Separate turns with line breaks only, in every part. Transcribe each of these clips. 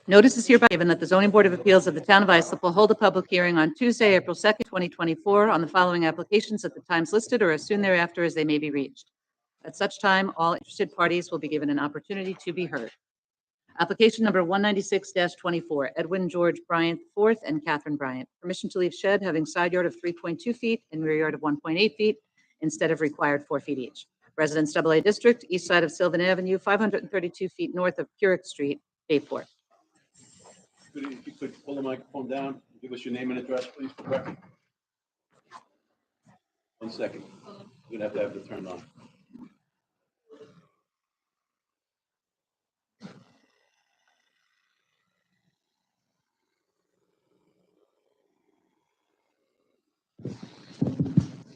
Notice is hereby given that the Zoning Board of Appeals of the Town of Islip will hold a public hearing on Tuesday, April 2nd, 2024, on the following applications at the times listed or as soon thereafter as they may be reached. At such time, all interested parties will be given an opportunity to be heard. Application number 196-24, Edwin George Bryant IV and Catherine Bryant. Permission to leave shed having side yard of 3.2 feet and rear yard of 1.8 feet instead of required 4 feet each. Residence AA District, east side of Sylvan Avenue, 532 feet north of Keurig Street, Bayport.
If you could pull the microphone down, give us your name and address, please, for the record. 1 second. You'd have to have it turned on.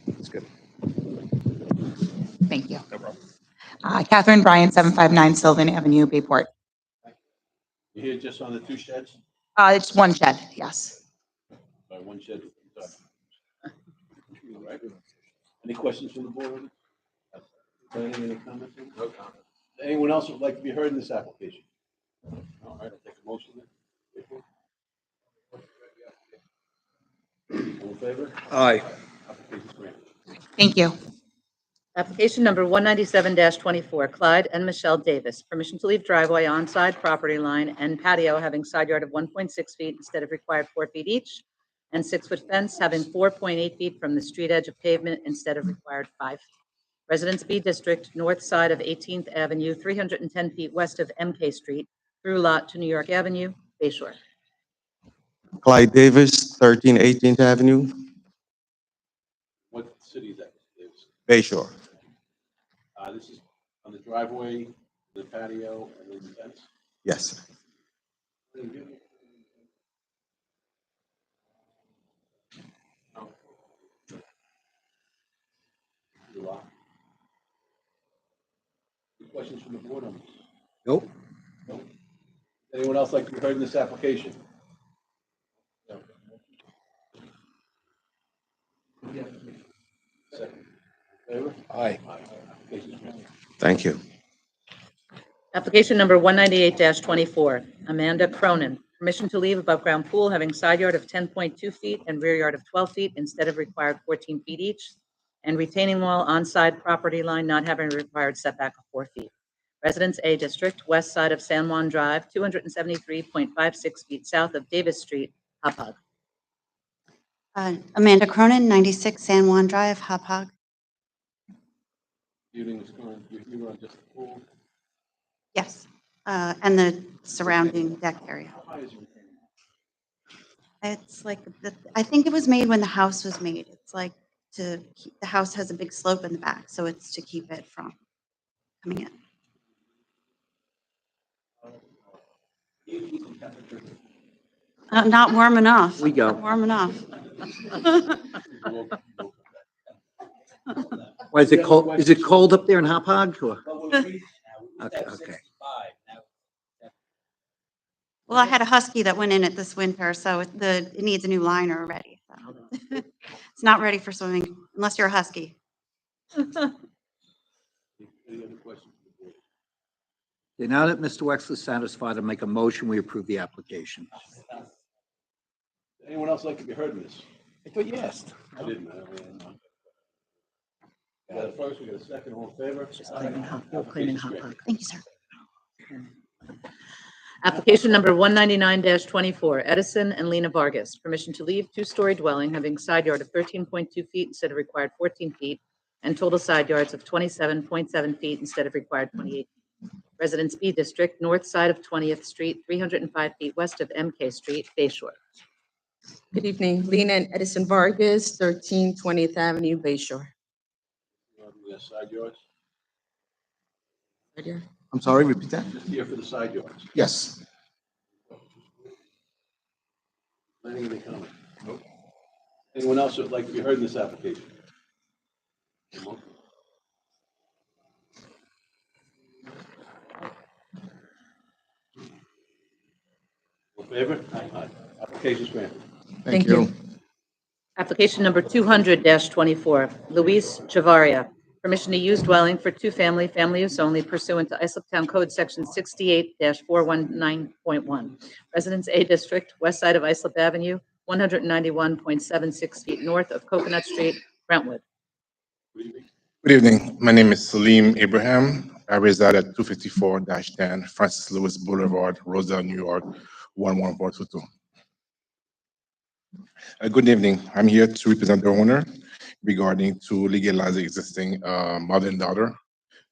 That's good.
Thank you.
No problem.
Catherine Bryant, 759 Sylvan Avenue, Bayport.
You're here just on the 2 sheds?
It's one shed, yes.
Sorry, 1 shed. All right. Any questions from the board? Any comments? No comments. Anyone else would like to be heard in this application? All right, I'll take a motion then. All in favor?
Aye.
Application's granted.
Thank you.
Application number 197-24, Clyde and Michelle Davis. Permission to leave driveway on side property line and patio having side yard of 1.6 feet instead of required 4 feet each, and 6-foot fence having 4.8 feet from the street edge of pavement instead of required 5. Residence B District, north side of 18th Avenue, 310 feet west of MK Street, through lot to New York Avenue, Bayshore.
Clyde Davis, 13 18th Avenue,
What city is that? Davis?
Bayshore.
This is on the driveway, the patio, and then the fence.
Yes.
Any questions from the board on this?
Nope.
No. Anyone else like to be heard in this application? No. Second. Favor?
Aye.
Application's granted.
Thank you.
Application number 198-24, Amanda Cronin. Permission to leave above-ground pool having side yard of 10.2 feet and rear yard of 12 feet instead of required 14 feet each, and retaining wall on side property line not having a required setback of 4 feet. Residence A District, west side of San Juan Drive, 273.56 feet south of Davis Street, Hauppauge.
Amanda Cronin, 96 San Juan Drive, Hauppauge.
You were on just the pool.
Yes, and the surrounding deck area.
How high is your retaining wall?
It's like, I think it was made when the house was made. It's like to keep, the house has a big slope in the back, so it's to keep it from coming in. Not warm enough.
We go.
Not warm enough.
Why, is it cold? Is it cold up there in Hauppauge? Or? Okay, okay.
Well, I had a husky that went in it this winter, so it needs a new liner already. So. It's not ready for swimming unless you're a husky.
Any other questions from the board?
Okay, now that Mr. Wexler is satisfied, I'll make a motion, we approve the application.
Anyone else like to be heard in this?
I thought you asked.
I didn't. We got a first, we got a second, all in favor?
Cleaning
Application's
Hauppauge.
granted.
Thank you, sir.
Application number 199-24, Edison and Lena Vargas. Permission to leave two-story dwelling having side yard of 13.2 feet instead of required 14 feet, and total side yards of 27.7 feet instead of required 28 feet. Residence B District, north side of 20th Street, 305 feet west of MK Street, Bayshore.
Good evening, Lena and Edison Vargas, 13 20th Avenue, Bayshore.
We got side yards,
Right here.
I'm sorry, repeat that?
just here for the side yards.
Yes.
Any comment? Nope. Anyone else would like to be heard in this application? All in favor? Aye. Application's granted.
Application number 200-24, Luis Chavaria. Permission to use dwelling for two-family, family use only pursuant to Islip Town Code Section 68-419.1. Residence A District, west side of Islip Avenue, 191.76 feet north of Coconut Street, Brentwood.
Good evening. My name is Salim Abraham. I reside at 254-10 Francis Lewis Boulevard, Roselle, New York, 11422. Good evening. I'm here to represent the owner regarding to legalize the existing mother and daughter.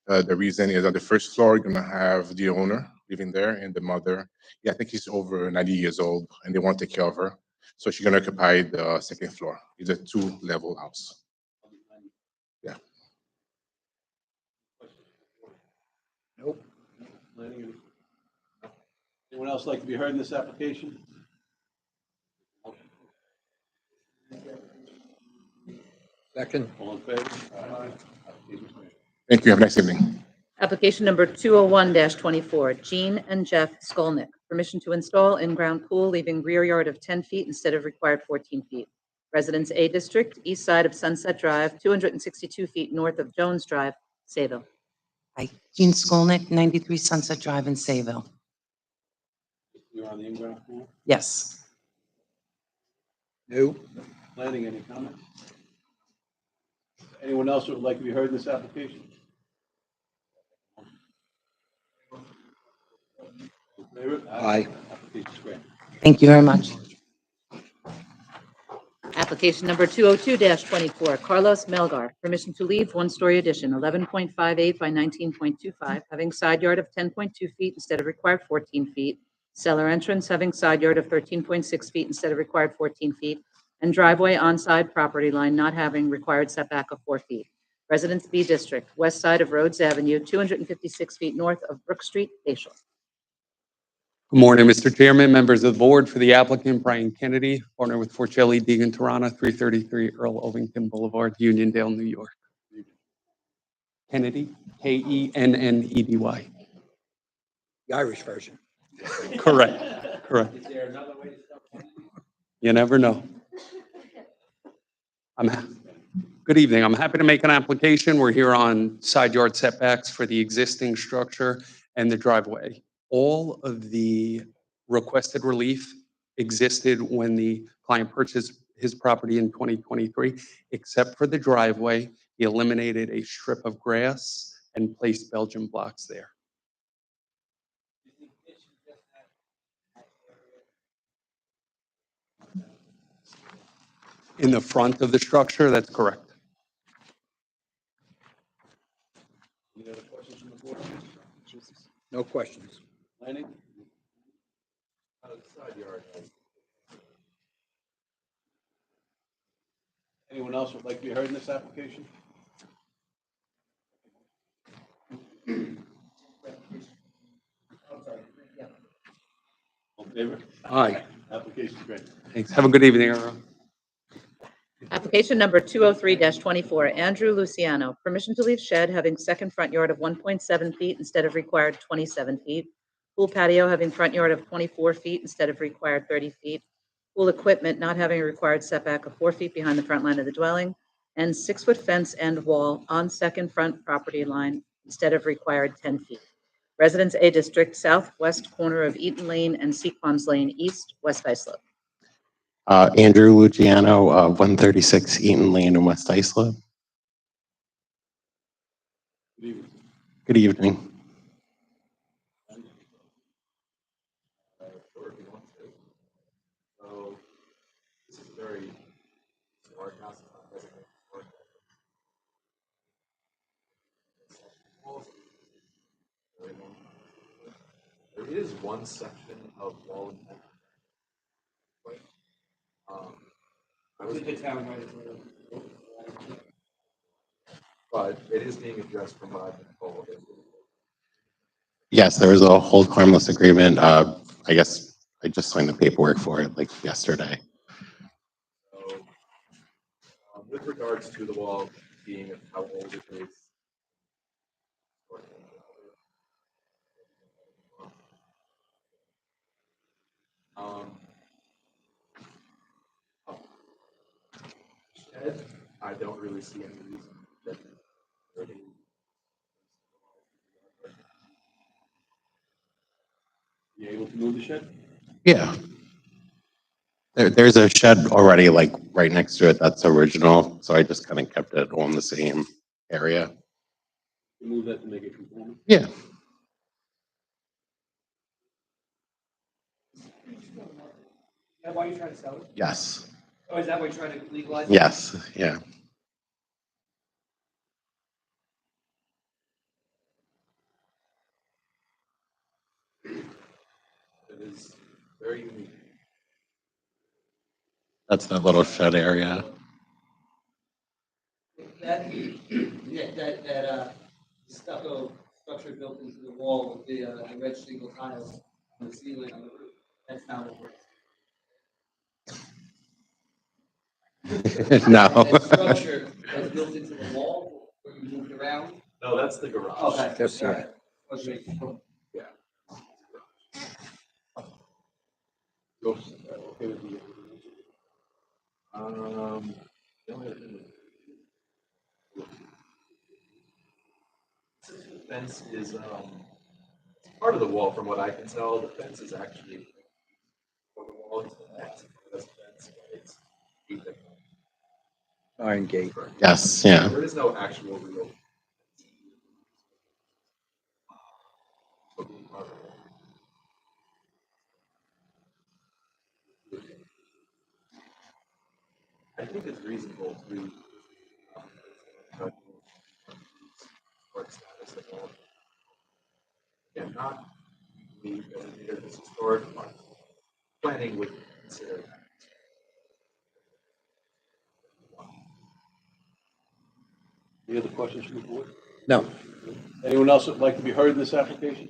The reason is on the first floor, you're gonna have the owner living there and the mother. Yeah, I think he's over 90 years old and they want to take care of her. So she's gonna occupy the second floor. It's a two-level house. Yeah.
Nope.
Anyone else like to be heard in this application?
Second.
All in favor? Application's granted.
Thank you. Have a nice evening.
Application number 201-24, Jean and Jeff Skolnick. Permission to install in-ground pool leaving rear yard of 10 feet instead of required 14 feet. Residence A District, east side of Sunset Drive, 262 feet north of Jones Drive, Sayville.
Hi, Jean Skolnick, 93 Sunset Drive in Sayville.
You're on the in-ground pool.
Yes.
No.
Planning, any comments? Anyone else who would like to be heard in this application? In favor?
Aye.
Application's granted.
Thank you very much.
Application number 202-24, Carlos Melgar. Permission to leave one-story addition, 11.58 by 19.25, having side yard of 10.2 feet instead of required 14 feet. Cellar entrance having side yard of 13.6 feet instead of required 14 feet. And driveway on-side property line not having required setback of 4 feet. Residence B District, west side of Rhodes Avenue, 256 feet north of Brook Street, Bayshore.
Good morning, Mr. Chairman, members of the board. For the applicant, Brian Kennedy, partner with Forcelli, Deegan, Tarana, 333 Earl Ovington Boulevard, Uniondale, New York. Kennedy, Kennedy.
The Irish version.
Correct, correct. You never know. Good evening. I'm happy to make an application. We're here on side yard setbacks for the existing structure and the driveway. All of the requested relief existed when the client purchased his property in 2023, except for the driveway. He eliminated a strip of grass and placed Belgian blocks there. In the front of the structure, that's correct.
Any other questions from the board?
No questions.
Planning? Anyone else would like to be heard in this application? All in favor?
Aye.
Application's granted.
Thanks. Have a good evening, everyone.
Application number 203-24, Andrew Luciano. Permission to leave shed having second front yard of 1.7 feet instead of required 27 feet. Pool patio having front yard of 24 feet instead of required 30 feet. Pool equipment not having a required setback of 4 feet behind the front line of the dwelling. And 6-foot fence and wall on second front property line instead of required 10 feet. Residence A District, southwest corner of Eaton Lane and Sequans Lane East, West Islip.
Andrew Luciano, 136 Eaton Lane in West Islip.
Good evening.
Good evening.
So this is very large house. There is one section of wall and fence. I was the town, but it is being addressed from my call.
Yes, there was a hold harmless agreement. I guess I just signed the paperwork for it like yesterday.
So, with regards to the wall being how old it is. Shed, I don't really see any reason that there
You able to move the shed?
Yeah. There's a shed already like right next to it that's original, so I just kind of kept it on the same area.
You move that to make it conforming?
Yeah.
that why you're trying to sell it?
Yes.
Oh, is that why you're trying to legalize it?
Yes. Yeah.
It is very unique.
That's that little shed area.
That, yeah, that stucco structure built into the wall with the red shingle tiles on the ceiling on the roof, that's not what we're.
No.
That structure that's built into the wall, where you moved around?
No, that's the garage.
Okay.
Yes, sir.
all right. Was making sure.
Yeah.
Okay with you?
The only other thing the fence is, part of the wall, from what I can tell, the fence is actually on the wall, it's the fence, that's the fence, but it's deep.
Iron gate.
Yes. Yeah.
There is no actual real. I think it's reasonable to historic status of all. Again, not we designated as historic, but planning would consider that.
Any other questions from the board?
No.
Anyone else would like to be heard in this application?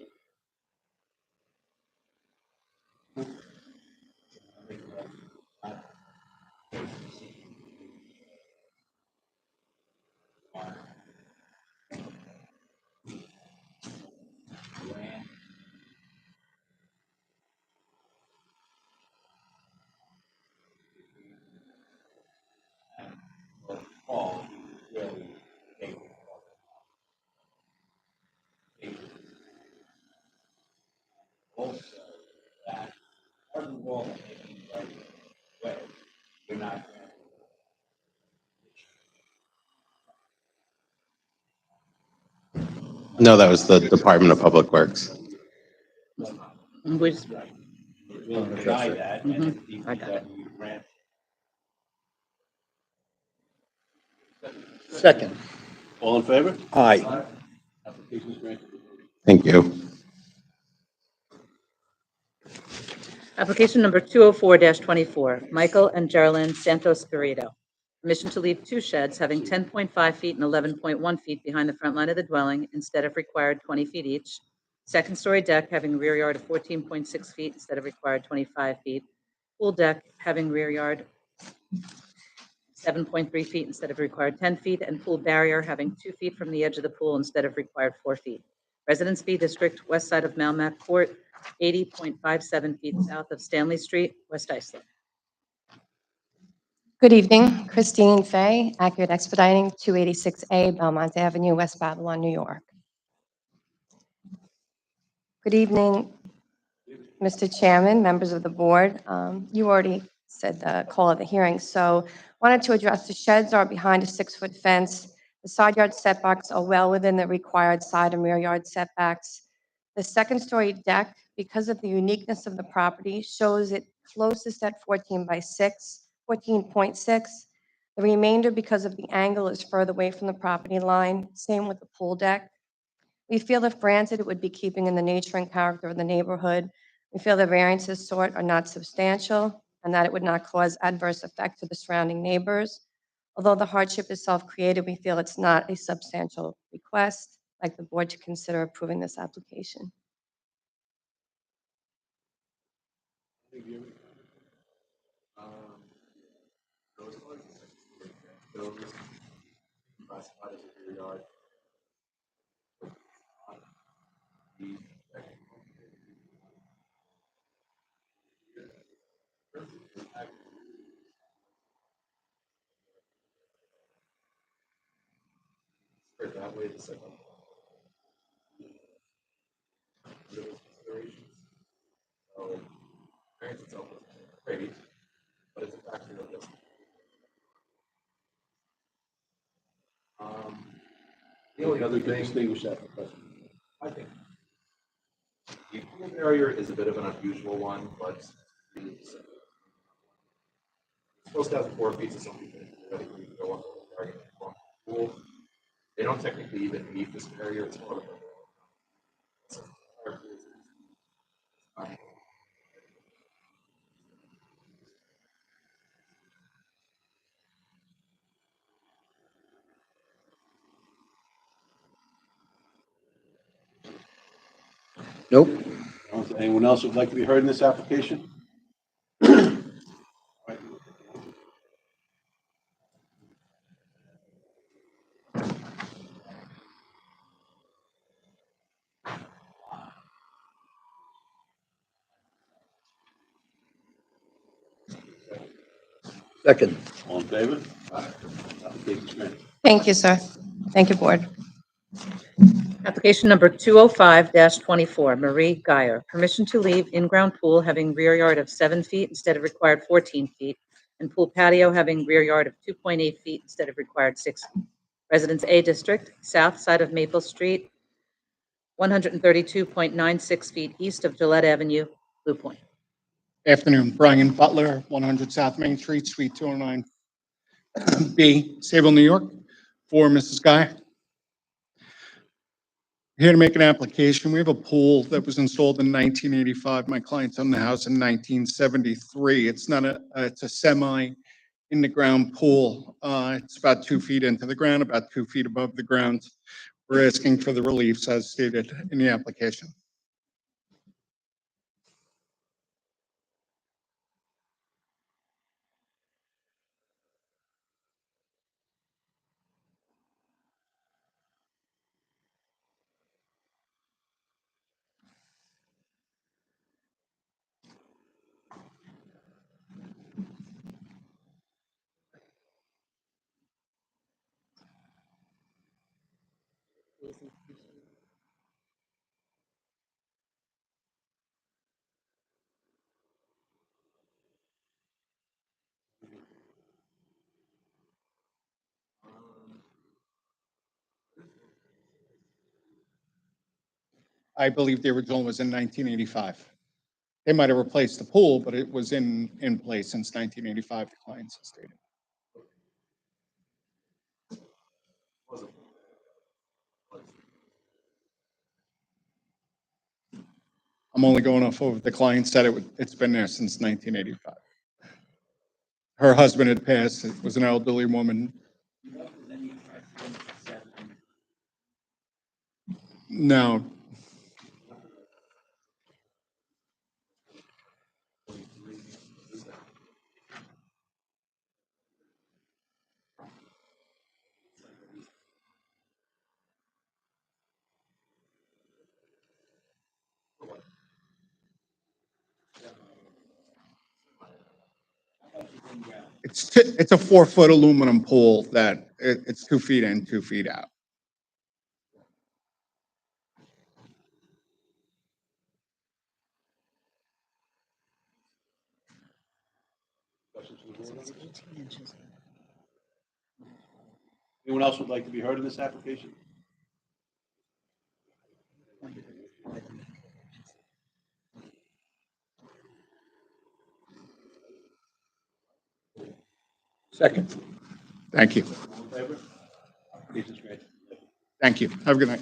No, that was the Department of Public Works.
We just-
We'll deny that. and
I got it.
DPW grant.
Second.
All in favor?
Aye.
Application is granted.
Thank you.
Application number 204-24, Michael and Geraldine Santos Spirito. Permission to leave two sheds having 10.5 feet and 11.1 feet behind the front line of the dwelling instead of required 20 feet each. Second-story deck having a rear yard of 14.6 feet instead of required 25 feet. Pool deck having rear yard 7.3 feet instead of required 10 feet, and pool barrier having 2 feet from the edge of the pool instead of required 4 feet. Residence B District, west side of Melmac Court, 80.57 feet south of Stanley Street, West Islip.
Good evening, Christine Fay, Accurate Expediting, 286A Belmont Avenue, West Babylon, New York. Good evening, Mr. Chairman, members of the board. You already said the call of the hearing, so wanted to address the sheds are behind a 6-foot fence. The side yard setbacks are well within the required side and rear yard setbacks. The second-story deck, because of the uniqueness of the property, shows it closest at 14.6. The remainder, because of the angle, is further away from the property line. Same with the pool deck. We feel if granted, it would be keeping in the nature and character of the neighborhood. We feel the variances sought are not substantial and that it would not cause adverse effect to the surrounding neighbors. Although the hardship is self-created, we feel it's not a substantial request. I'd like the board to consider approving this application.
Those are those classified as a rear yard. The or that way, the second. Those considerations. only other
We can
thing,
distinguish that from precedent.
I think the pool barrier is a bit of an unusual one, but it's supposed to have 4 feet, so some people theoretically go up the barrier and walk the pool. They don't technically even meet this barrier. It's more of a
Nope.
Anyone else would like to be heard in this application?
Second.
All in favor? Application is granted.
Thank you, sir. Thank you, Board.
Application number 205-24, Marie Geyer. Permission to leave in-ground pool having rear yard of 7 feet instead of required 14 feet, and pool patio having rear yard of 2.8 feet instead of required 6 feet. Residence A District, south side of Maple Street, 132.96 feet east of Gillette Avenue, Blue Point.
Afternoon, Brian Butler, 100 South Main Street, Suite 209B, Sable, New York, for Mrs. Guy. Here to make an application. We have a pool that was installed in 1985. My clients owned the house in 1973. It's not it's a semi in the ground pool. It's about 2 feet into the ground, about 2 feet above the ground. We're asking for the reliefs as stated in the application. I believe the original was in 1985. They might have replaced the pool, but it was in place since 1985, the clients stated. I'm only going off of the client said it's been there since 1985. Her husband had passed. It was an elderly woman. No. It's a 4-foot aluminum pool that it's 2 feet in, 2 feet out.
Anyone else would like to be heard in this application?
Second.
Thank you.
All in favor? Application is granted.
Thank you. Have a good night.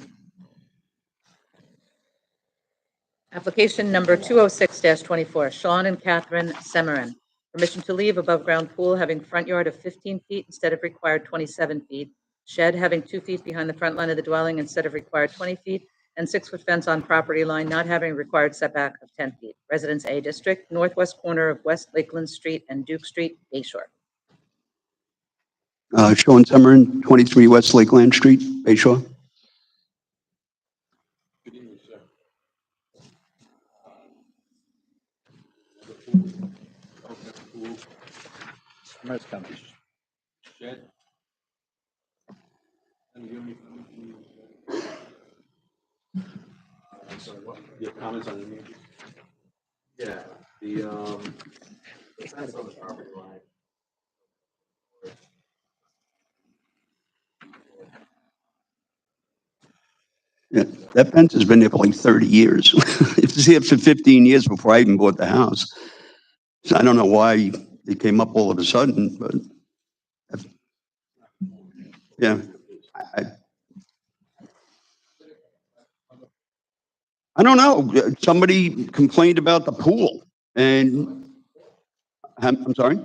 Application number 206-24, Sean and Catherine Semarin. Permission to leave above-ground pool having front yard of 15 feet instead of required 27 feet, shed having 2 feet behind the front line of the dwelling instead of required 20 feet, and 6-foot fence on property line not having required setback of 10 feet. Residence A District, northwest corner of West Lakeland Street and Duke Street, Bay Shore.
Sean Summerin, 23 West Lakeland Street, Bay Shore.
Good evening, sir.
Commerce County.
Shed? Any give me- I'm sorry, what? You have comments on any of these?
Yeah, the fence on the property line.
Yeah, that fence has been there for like 30 years. It was here for 15 years before I even bought the house. So I don't know why it came up all of a sudden, but yeah. I don't know. Somebody complained about the pool and I'm sorry?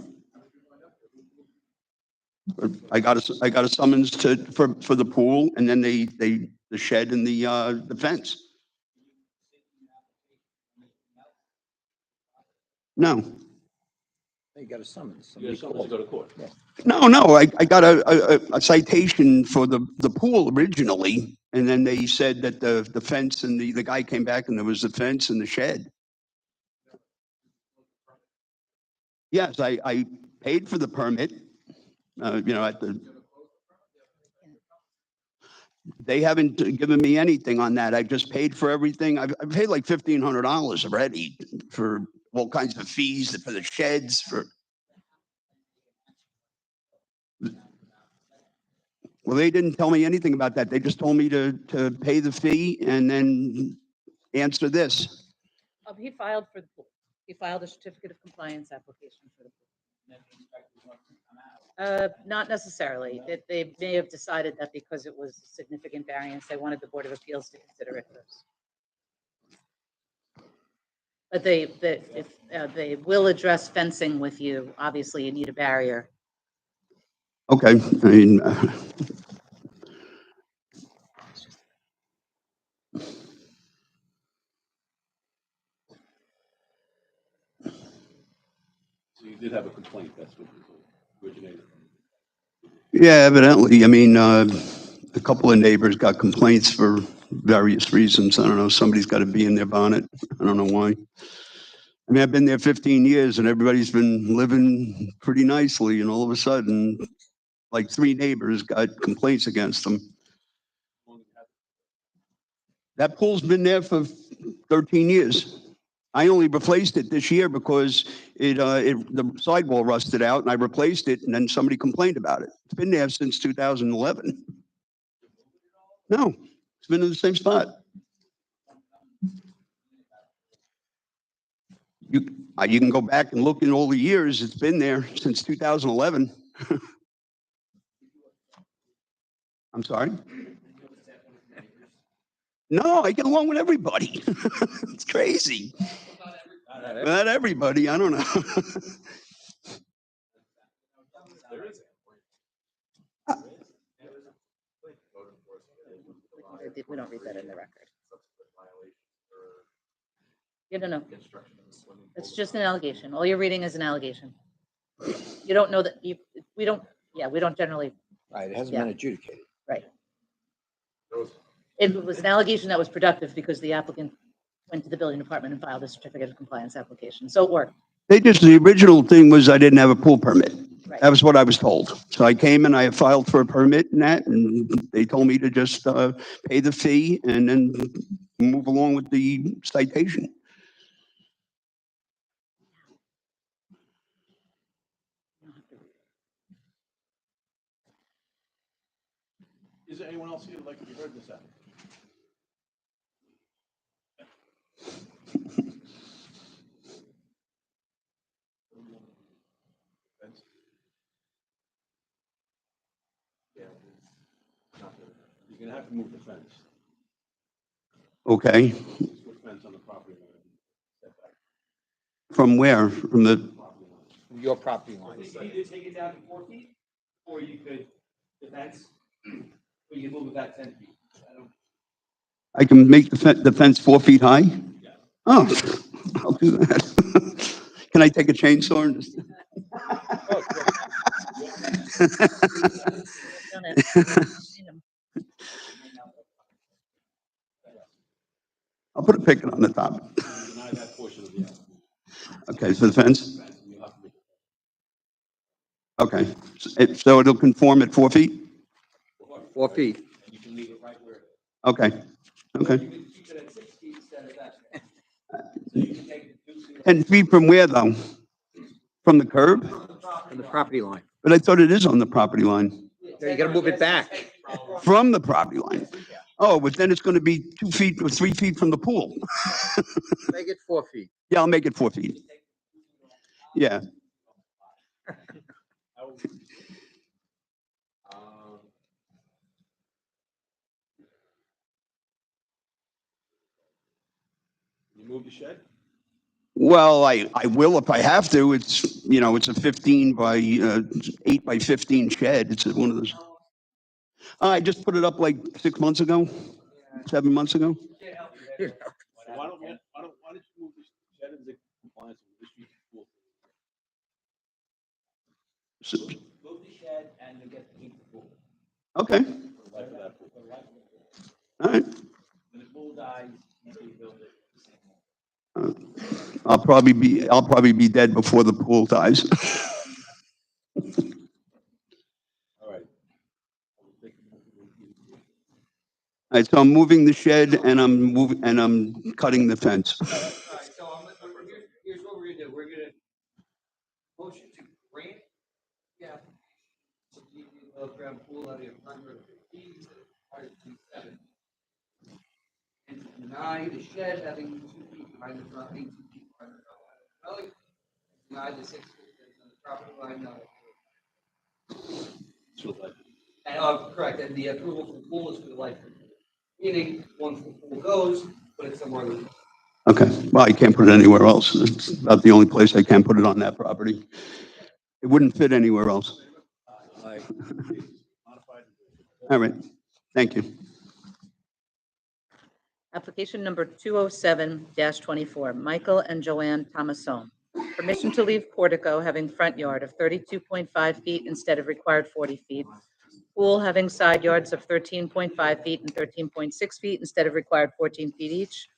I got a summons for the pool and then the shed and the fence. No.
You got a summons.
You
Somebody
got something to
called.
go to court.
No, I got a citation for the pool originally, and then they said that the fence and the guy came back and there was the fence and the shed. Yes, I paid for the permit, they haven't given me anything on that. I just paid for everything. I've paid like $1,500 already for all kinds of fees for the sheds for. Well, they didn't tell me anything about that. They just told me to pay the fee and then answer this.
He filed for the pool. He filed a certificate of compliance application for the pool. Not necessarily. They may have decided that because it was a significant variance, they wanted the Board of Appeals to consider it first. But they will address fencing with you. Obviously, you need a barrier.
Okay, I mean,
So you did have a complaint, that's what originated.
yeah, evidently. I mean, a couple of neighbors got complaints for various reasons. I don't know. Somebody's got to be in their bonnet. I don't know why. I mean, I've been there 15 years and everybody's been living pretty nicely, and all of a sudden, like 3 neighbors got complaints against them. That pool's been there for 13 years. I only replaced it this year because the sidewall rusted out and I replaced it and then somebody complained about it. It's been there since 2011. No, it's been in the same spot. You can go back and look in all the years. It's been there since 2011. I'm sorry? No, I get along with everybody. It's crazy. Not everybody, I don't know.
We don't read that in the record. Yeah, no. It's just an allegation. All you're reading is an allegation. You don't know that we don't generally.
Right, it hasn't
Yeah.
been adjudicated.
Right. It was an allegation that was productive because the applicant went to the building department and filed a certificate of compliance application. So it worked.
The original thing was I didn't have a pool permit.
Right.
That was what I was told. So I came and I filed for a permit and they told me to just pay the fee and then move along with the citation.
Is there anyone else here who'd like to be heard this afternoon? You're gonna have to move the fence.
Okay.
Put fence on the property line.
From where? From the,
Your property line.
Either take it down to 4 feet, or you could, the fence, or you can move it back 10 feet.
I can make the fence 4 feet high? Oh, I'll do that. Can I take a chainsaw and just? I'll put a picket on the top.
Deny that portion of the application.
Okay, so the fence? Okay, so it'll conform at 4 feet?
4 feet.
And you can leave it right where it is.
Okay, okay.
You can keep it at 6 feet instead of that. So you can take it 2 feet.
10 feet from where though? From the curb?
From the property line.
But I thought it is on the property line.
You gotta move it back.
From the property line? Oh, but then it's gonna be 2 feet or 3 feet from the pool.
Make it 4 feet.
Yeah, I'll make it 4 feet. Yeah.
You move the shed?
Well, I will if I have to. It's, you know, it's a 15 by 8 by 15 shed. It's one of those. I just put it up like 6 months ago, 7 months ago.
Why don't you move the shed into compliance with the street pool?
Move the shed and you get to keep the pool.
Okay,
For the life of that pool.
all right.
When the pool dies, you rebuild it.
I'll probably be dead before the pool dies.
All right.
All right, so I'm moving the shed and I'm cutting the fence.
All right, so here's what we're gonna do. We're gonna motion to grant, yeah, to keep the above ground pool out of your 115 to 127. And to deny the shed having 2 feet behind the front, 18 feet behind the front. Really? Deny the 6 feet that's on the property line, no. And, correct, and the approval for the pool is for the life of the pool. Meaning, once the pool goes, put it somewhere.
Okay, well, I can't put it anywhere else. It's about the only place I can put it on that property. It wouldn't fit anywhere else. All right, thank you.
Application number 207-24, Michael and Joanne Thomasone. Permission to leave portico having front yard of 32.5 feet instead of required 40 feet. Pool having side yards of 13.5 feet and 13.6 feet instead of required 14 feet each.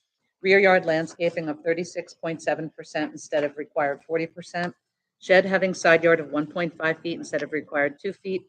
Rear yard landscaping of 36.7% instead of required 40%. Shed having side yard of 1.5 feet instead of required 2 feet.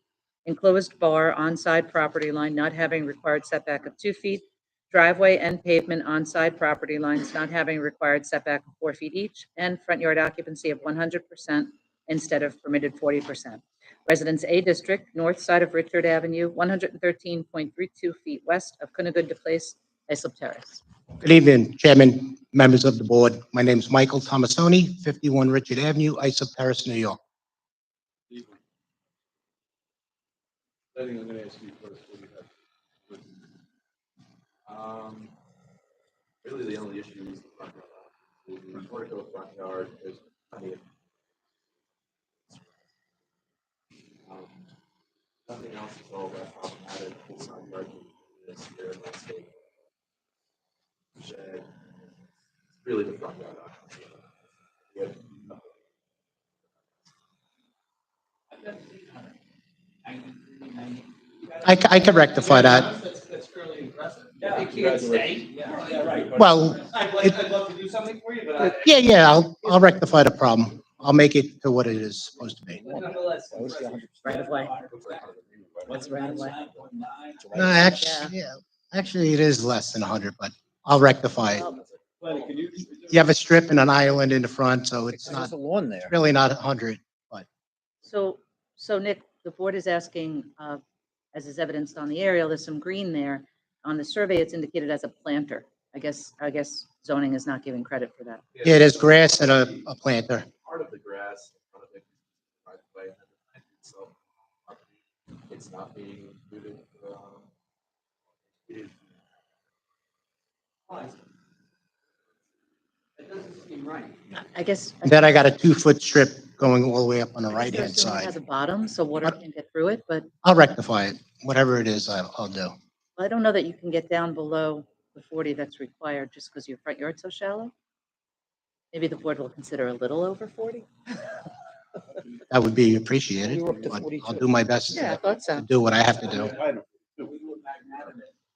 Enclosed bar on side property line not having required setback of 2 feet. Driveway and pavement on side property lines not having required setback of 4 feet each, and front yard occupancy of 100% instead of permitted 40%. Residence A District, north side of Richard Avenue, 113.32 feet west of Cunagunda Place, Islip Terrace.
Good evening, Chairman, members of the board. My name is Michael Tomasoni, 51 Richard Avenue, Islip Terrace, New York.
I think I'm gonna ask you first. What do you have?
Really the only issue is the front yard. The portico front yard is plenty of. Nothing else is all that problematic. The side yard is here, landscape. Shed. It's really the front yard. Yeah.
I can rectify that.
That's fairly impressive. Yeah, you can't stay. Yeah, right.
Well,
I'd love to do something for you, but
yeah, I'll rectify the problem. I'll make it to what it is supposed to be.
nonetheless.
Right of way. What's right of way?
No, actually, it is less than 100, but I'll rectify it.
Lenny, can you?
You have a strip and an island in the front, so it's not,
There's a lawn there.
it's really not 100, but
So Nick, the board is asking, as is evidenced on the aerial, there's some green there. On the survey, it's indicated as a planter. I guess zoning is not giving credit for that.
yeah, there's grass and a planter.
Part of the grass, part of it, right away, so it's not being included. It is.
It doesn't seem right.
I guess.
Then I got a 2-foot strip going all the way up on the
I guess
right-hand
there's one that has
side.
a bottom, so water can get through it, but
I'll rectify it. Whatever it is, I'll do.
I don't know that you can get down below the 40 that's required just because your front yard's so shallow. Maybe the board will consider a little over 40.
That would be appreciated,
You're up to
but
42.
I'll do my best
Yeah, I
to
thought so.
do what I have to do.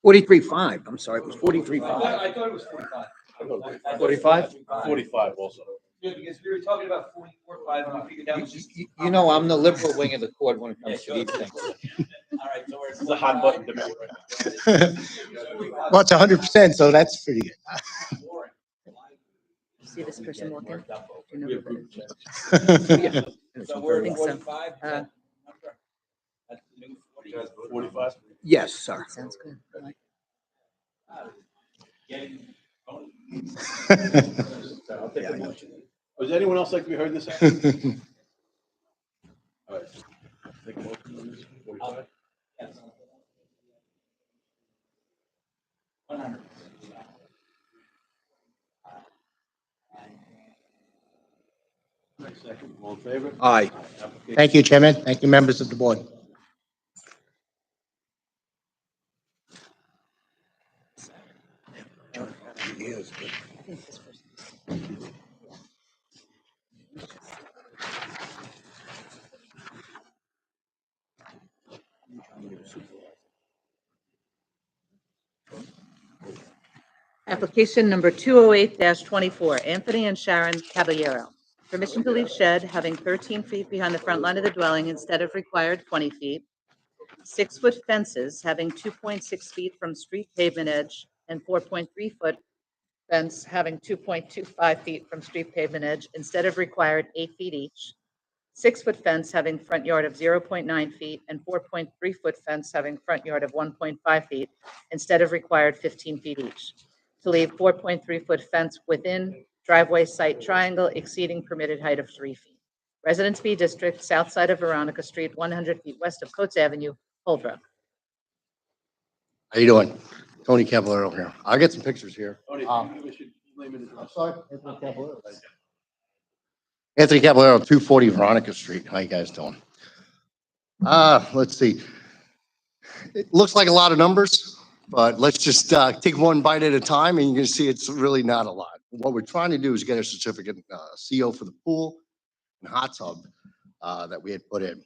43.5, I'm sorry, it was 43.5.
I thought it was 45.
45?
45 also.
Yeah, because we were talking about 44, 5, and we figured that was just.
You know, I'm the liberal wing of the court when it comes to these things.
All right, so
This is a hot button debate right now.
Well, it's 100%, so that's pretty good.
You see this person walking? You know
We
who
approve
that
it.
is?
So we're
I think so.
45.
Uh,
That's the new 40.
45?
Yes, sir.
Sounds good. I like
I'll take a motion. Does anyone else like to be heard in this application? All right. Take a motion on this 45. Second, all in favor?
Aye.
Application-
Thank you, Chairman. Thank you, members of the board.
Application number 208-24, Anthony and Sharon Caballero. Permission to leave shed having 13 feet behind the front line of the dwelling instead of required 20 feet. 6-foot fences having 2.6 feet from street pavement edge and 4.3-foot fence having 2.25 feet from street pavement edge instead of required 8 feet each. 6-foot fence having front yard of 0.9 feet and 4.3-foot fence having front yard of 1.5 feet instead of required 15 feet each. To leave 4.3-foot fence within driveway site triangle exceeding permitted height of 3 feet. Residence B District, south side of Veronica Street, 100 feet west of Coates Avenue, Holbrook.
How you doing? Tony Caballero here. I'll get some pictures here.
Tony, can you give us your name and address?
Sorry, Anthony Caballero. Anthony Caballero, 240 Veronica Street. How you guys doing? Let's see. It looks like a lot of numbers, but let's just take one bite at a time, and you can see it's really not a lot. What we're trying to do is get a certificate, CO for the pool and hot tub that we had put in.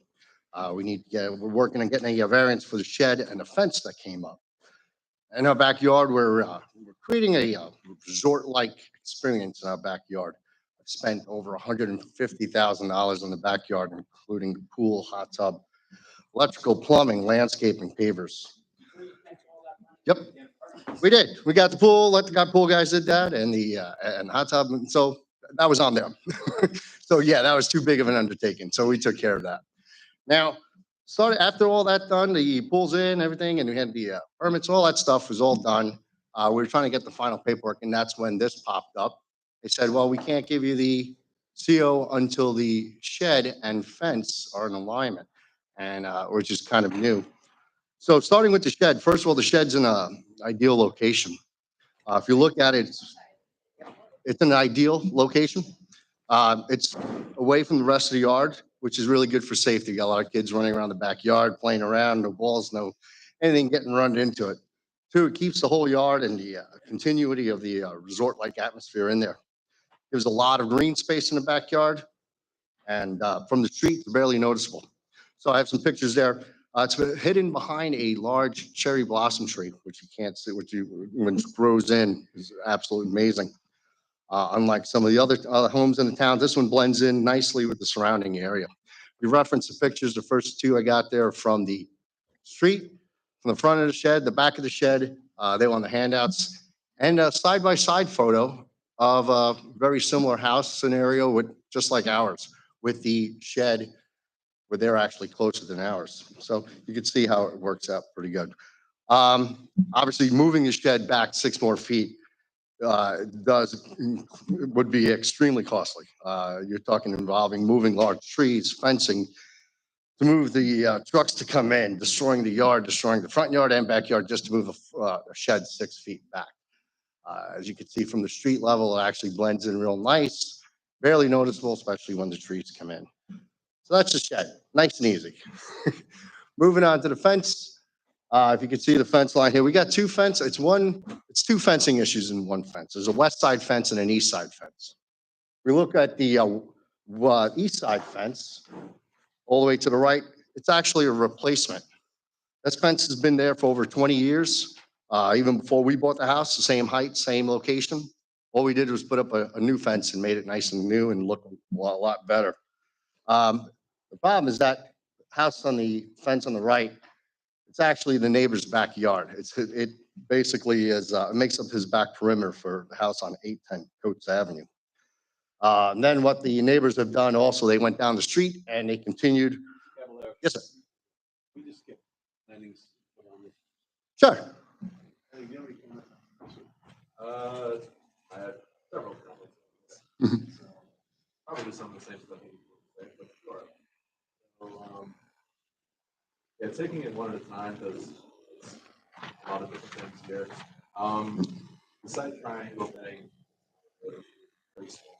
We're working on getting a variance for the shed and the fence that came up. In our backyard, we're creating a resort-like experience in our backyard. I've spent over $150,000 in the backyard, including the pool, hot tub, electrical, plumbing, landscaping, pavers. Yep, we did. We got the pool, pool guys did that, and the hot tub, and so that was on them. So yeah, that was too big of an undertaking, so we took care of that. Now, after all that done, the pool's in, everything, and we had the permits, all that stuff was all done. We were trying to get the final paperwork, and that's when this popped up. They said, well, we can't give you the CO until the shed and fence are in alignment, and which is kind of new. So starting with the shed, first of all, the shed's in an ideal location. If you look at it, it's an ideal location. It's away from the rest of the yard, which is really good for safety. You got a lot of kids running around the backyard, playing around, no balls, no anything getting run into it. Two, it keeps the whole yard and the continuity of the resort-like atmosphere in there. There's a lot of green space in the backyard, and from the street, it's barely noticeable. So I have some pictures there. It's hidden behind a large cherry blossom tree, which you can't see, when it grows in, is absolutely amazing. Unlike some of the other homes in the town, this one blends in nicely with the surrounding area. We referenced the pictures, the first two I got there from the street, from the front of the shed, the back of the shed, they were on the handouts, and a side-by-side photo of a very similar house scenario with just like ours, with the shed where they're actually closer than ours. So you can see how it works out pretty good. Obviously, moving the shed back 6 more feet would be extremely costly. You're talking involving moving large trees, fencing, to move the trucks to come in, destroying the yard, destroying the front yard and backyard just to move a shed 6 feet back. As you can see from the street level, it actually blends in real nice, barely noticeable, especially when the trees come in. So that's the shed, nice and easy. Moving on to the fence. If you can see the fence line here, we got two fences. It's two fencing issues in one fence. There's a west side fence and an east side fence. We look at the east side fence, all the way to the right, it's actually a replacement. This fence has been there for over 20 years. Even before we bought the house, the same height, same location. All we did was put up a new fence and made it nice and new and look a lot better. The problem is that house on the fence on the right, it's actually the neighbor's backyard. It basically is, it makes up his back perimeter for the house on 810 Coates Avenue. And then what the neighbors have done also, they went down the street and they continued. Yes, sir.
We just skip landings.
Sure.
I have several comments. So, probably some of the same stuff you would say, but sure. So, yeah, taking it one at a time because it's a lot of different things here. The side triangle thing, very small.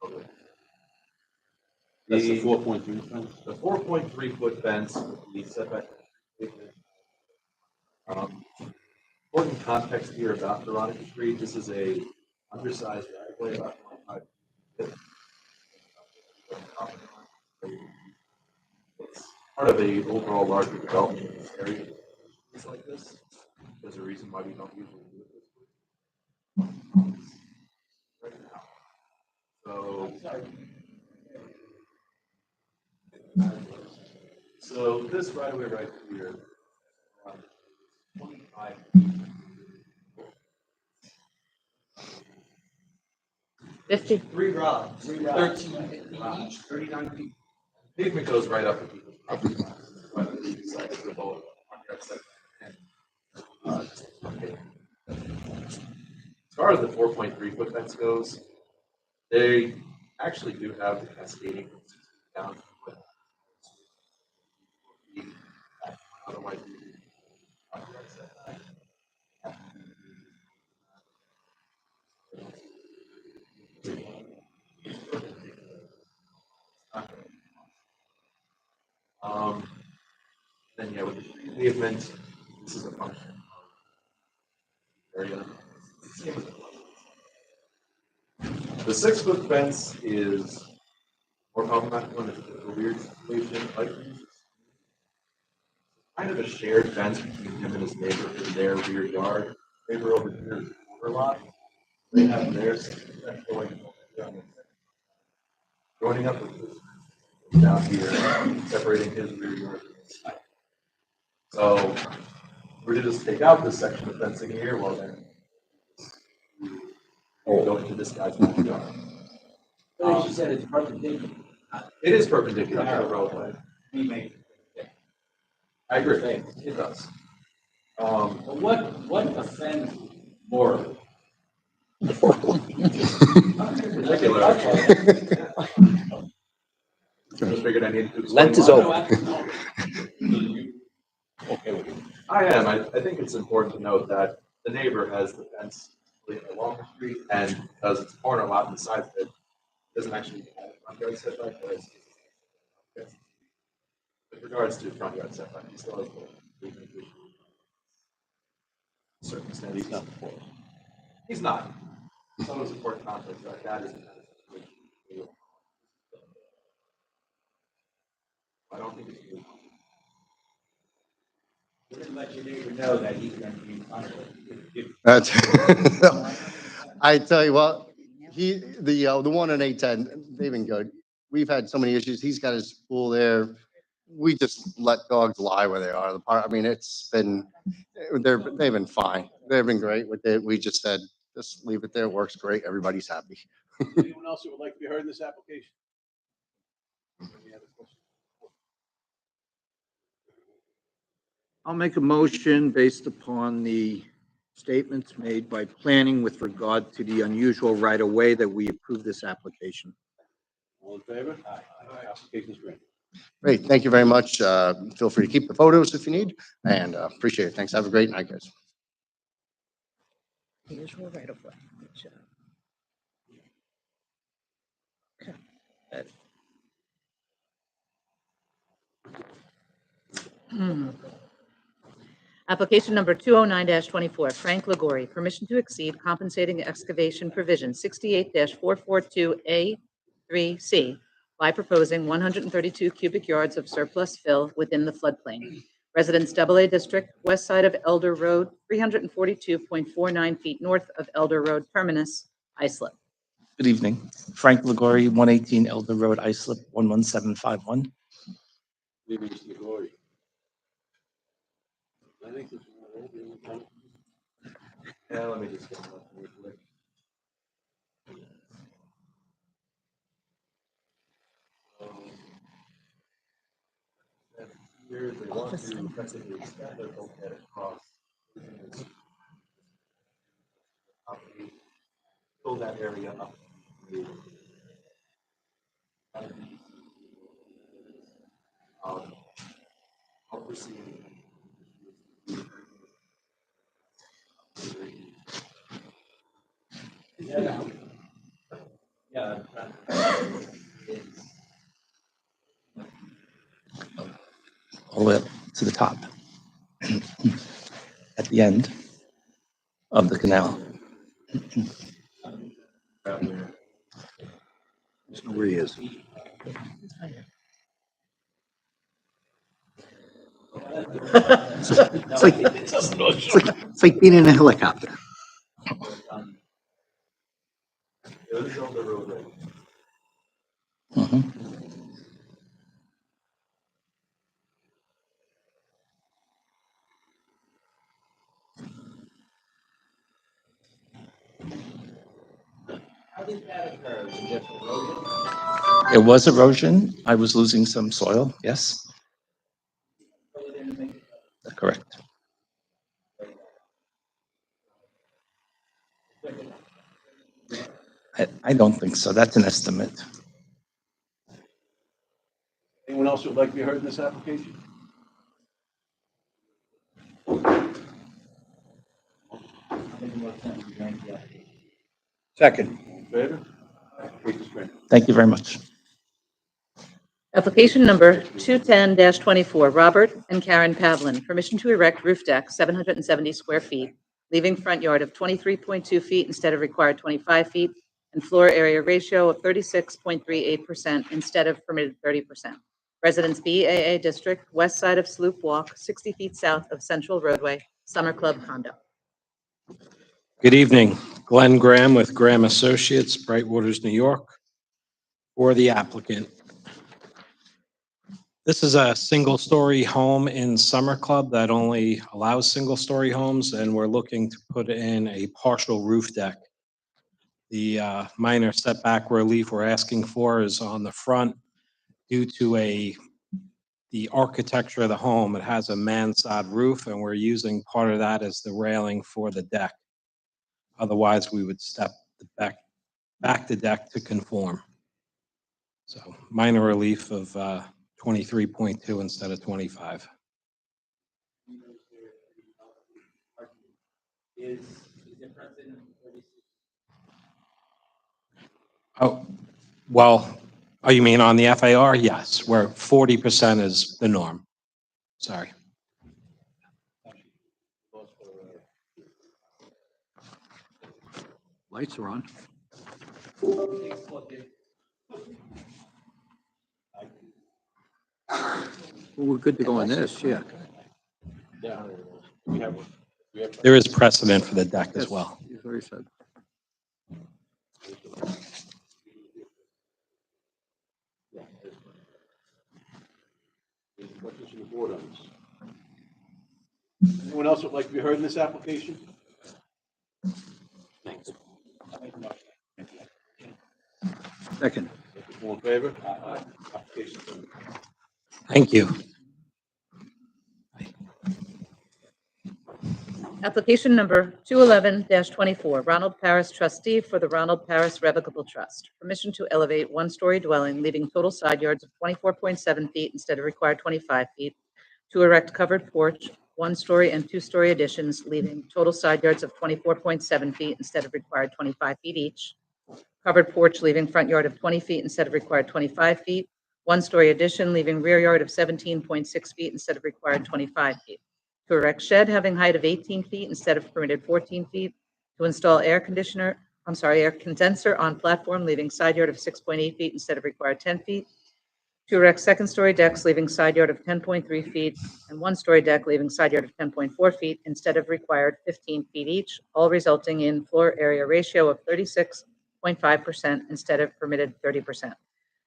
Okay.
That's the 4.3 fence?
The 4.3-foot fence, the setback. Important context here about Veronica Street, this is a undersized driveway, about 25 feet. It's part of a overall larger development in this area. It's like this. There's a reason why we don't usually do it this way. Right now. So this right away right here, 25 feet.
50.
Three rods, 13 feet each, 39 feet.
Pavement goes right up to people's property lines. Right up to the side of the boat, on that side. As far as the 4.3-foot fence goes, they actually do have the cascading down. Otherwise, then yeah, with the pavement, this is a function of area. The 6-foot fence is more problematic when it's a weird situation, like kind of a shared fence between him and his neighbor in their rear yard. Neighbor over here is a corner lot. They have theirs joining up with this down here, separating his rear yard from his side. So we're to just take out this section of fencing here, well then go into this guy's backyard.
But as you said, it's perpendicular.
It is perpendicular to the roadway.
We made.
I agree, it does.
But what offends more?
Particular. Just figured I needed to.
Lent is
explain
open.
why. I am. I think it's important to note that the neighbor has the fence along the street, and because it's a corner lot on the side of it, doesn't actually have a front yard setback. But with regards to front yard setback, he still has the circumstance. He's not before. He's not. So it's important context that that is the kind of situation. I don't think it's good.
We're gonna let your neighbor know that he's gonna be punished.
That's, I tell you what, the one on 810, they've been good. We've had so many issues. He's got his pool there. We just let dogs lie where they are. I mean, it's been, they've been fine. They've been great with it. We just said, just leave it there. It works great. Everybody's happy.
Anyone else who would like to be heard in this application? Any other questions?
I'll make a motion based upon the statements made by planning with regard to the unusual right-of-way that we approve this application.
All in favor? Aye. Application is granted.
Great. Thank you very much. Feel free to keep the photos if you need and appreciate it. Thanks. Have a great night, guys.
Usual right of way. Good job. Okay. Application number 209-24, Frank Legori, permission to exceed compensating excavation provision 68-442A3C by proposing 132 cubic yards of surplus fill within the floodplain. Residence AA District, west side of Elder Road, 342.49 feet north of Elder Road terminus, Islip.
Good evening. Frank Legori, 118 Elder Road, Islip, 11751.
Leaving Mr. Glory. I think this is.
Yeah, let me just get them up real quick. Here they want to effectively extend their bulkhead across
Fill that area up. I'll proceed. Yeah. All the way up to the top. At the end of the canal.
There's no where he is. It's like being in a helicopter.
It was erosion. I was losing some soil, yes. Correct. I don't think so. That's an estimate.
Anyone else who would like to be heard in this application?
Second.
All in favor? Case is granted.
Thank you very much.
Application number 210-24, Robert and Karen Pavlin, permission to erect roof deck, 770 square feet, leaving front yard of 23.2 feet instead of required 25 feet, and floor area ratio of 36.38% instead of permitted 30%. Residence BAA District, west side of Sloop Walk, 60 feet south of Central Roadway, Summer Club condo.
Good evening. Glenn Graham with Graham Associates, Bright Waters, New York, for the applicant. This is a single-story home in Summer Club that only allows single-story homes, and we're looking to put in a partial roof deck. The minor setback relief we're asking for is on the front due to the architecture of the home. It has a mansard roof, and we're using part of that as the railing for the deck. Otherwise, we would step back the deck to conform. So minor relief of 23.2 instead of 25. Oh, well, oh, you mean on the FAR? Yes, where 40% is the norm. Sorry.
Lights are on. Well, we're good to go on this, yeah.
Yeah. We have
There is precedent for the deck as well.
You've already said.
Questions from the board on this? Anyone else would like to be heard in this application? Thanks.
Second.
All in favor? Application approved.
Thank you.
Application number 211-24, Ronald Paris trustee for the Ronald Paris Revocable Trust. Permission to elevate one-story dwelling, leaving total side yards of 24.7 feet instead of required 25 feet. To erect covered porch, one-story and two-story additions, leaving total side yards of 24.7 feet instead of required 25 feet each. Covered porch, leaving front yard of 20 feet instead of required 25 feet. One-story addition, leaving rear yard of 17.6 feet instead of required 25 feet. To erect shed having height of 18 feet instead of permitted 14 feet. To install air condenser on platform, leaving side yard of 6.8 feet instead of required 10 feet. To erect second-story decks, leaving side yard of 10.3 feet, and one-story deck, leaving side yard of 10.4 feet instead of required 15 feet each, all resulting in floor area ratio of 36.5% instead of permitted 30%.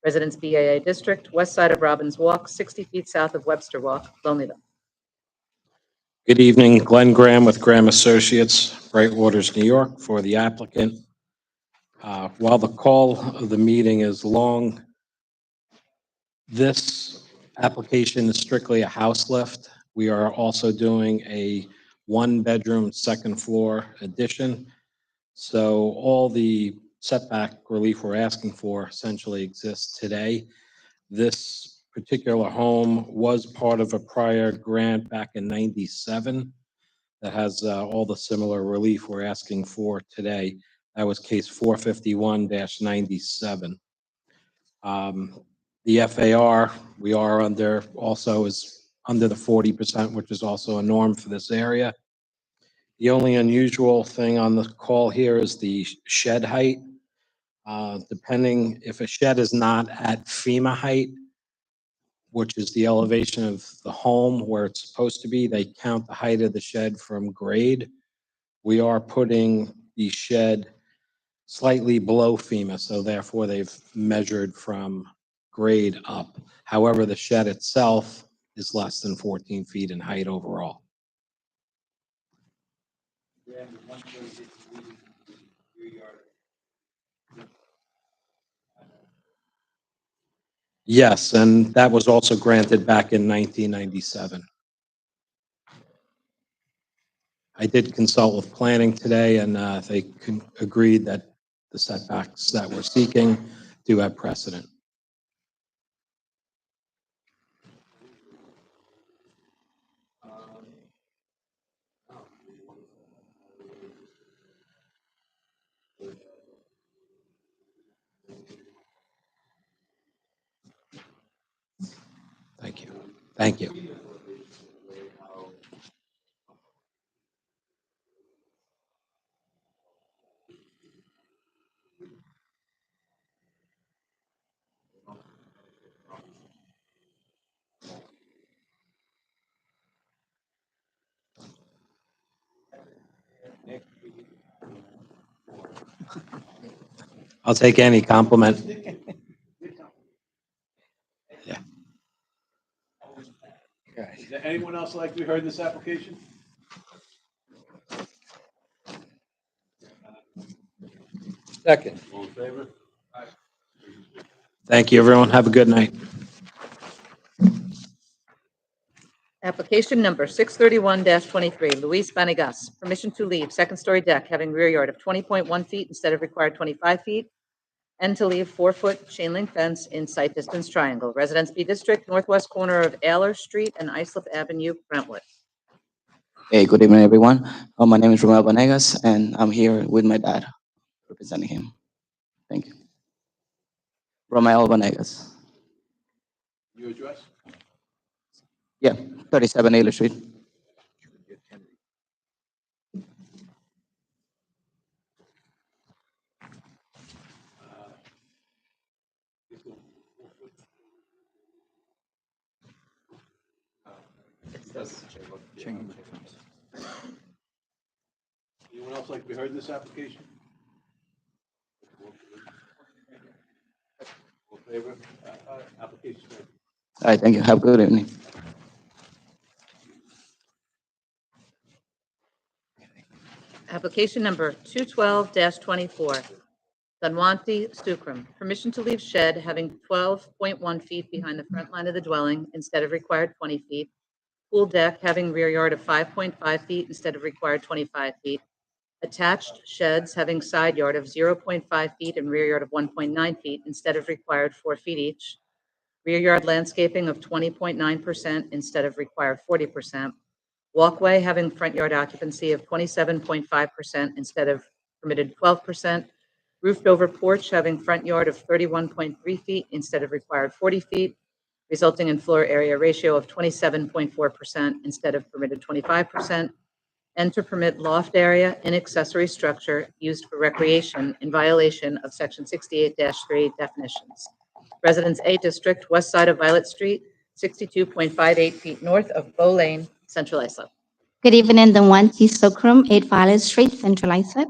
Residence BAA District, west side of Robbins Walk, 60 feet south of Webster Walk, Lonelyville.
Good evening. Glenn Graham with Graham Associates, Bright Waters, New York, for the applicant. While the call of the meeting is long, this application is strictly a house lift. We are also doing a one-bedroom, second floor addition. So all the setback relief we're asking for essentially exists today. This particular home was part of a prior grant back in '97 that has all the similar relief we're asking for today. That was case 451-97. The FAR, we are under, also is under the 40%, which is also a norm for this area. The only unusual thing on the call here is the shed height. Depending if a shed is not at FEMA height, which is the elevation of the home where it's supposed to be, they count the height of the shed from grade. We are putting the shed slightly below FEMA, so therefore they've measured from grade up. However, the shed itself is less than 14 feet in height overall. Yes, and that was also granted back in 1997. I did consult with planning today, and they agreed that the setbacks that we're seeking do have precedent. Thank you. Thank you. I'll take any compliment. Yeah.
Is there anyone else like to be heard in this application?
Second.
All in favor?
Thank you, everyone. Have a good night.
Application number 631-23, Luis Banegas, permission to leave second-story deck having rear yard of 20.1 feet instead of required 25 feet, and to leave 4-foot chain link fence in sight distance triangle, Residence B District, northwest corner of Ayler Street and Islip Avenue, Brentwood.
Hey, good evening, everyone. My name is Romeo Vanegas, and I'm here with my dad, representing him. Thank you. Romeo Vanegas.
Your address?
Yeah, 37 Ayler Street.
Anyone else like to be heard in this application? All in favor? Application.
All right, thank you. Have a good evening.
Application number 212-24, Dunwanti Stukram, permission to leave shed having 12.1 feet behind the front line of the dwelling instead of required 20 feet, pool deck having rear yard of 5.5 feet instead of required 25 feet, attached sheds having side yard of 0.5 feet and rear yard of 1.9 feet instead of required 4 feet each, rear yard landscaping of 20.9% instead of required 40%, walkway having front yard occupancy of 27.5% instead of permitted 12%, roofed over porch having front yard of 31.3 feet instead of required 40 feet, resulting in floor area ratio of 27.4% instead of permitted 25%, and to permit loft area and accessory structure used for recreation in violation of Section 68-3 definitions. Residence A District, west side of Violet Street, 62.58 feet north of Bow Lane, Central Islip.
Good evening, Dunwanti Stukram, 8 Violet Street, Central Islip.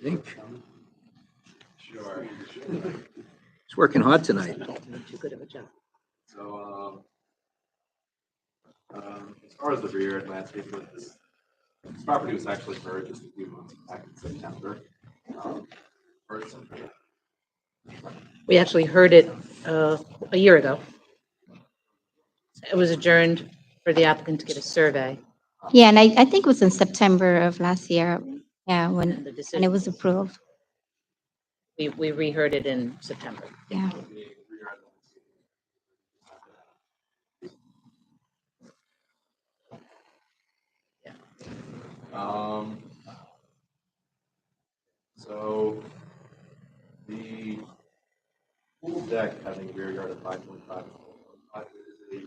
Think.
Sure.
He's working hard tonight.
Too good of a job.
So, as far as the rear yard landscape with this property was actually purchased a few months back in September. First,
We actually heard it a year ago. It was adjourned for the applicant to get a survey.
Yeah, and I think it was in September of last year, yeah,
And
when
the
when it
decision
was approved.
We reheard it in September.
Yeah.
Um, so the pool deck having a rear yard of 5.5 is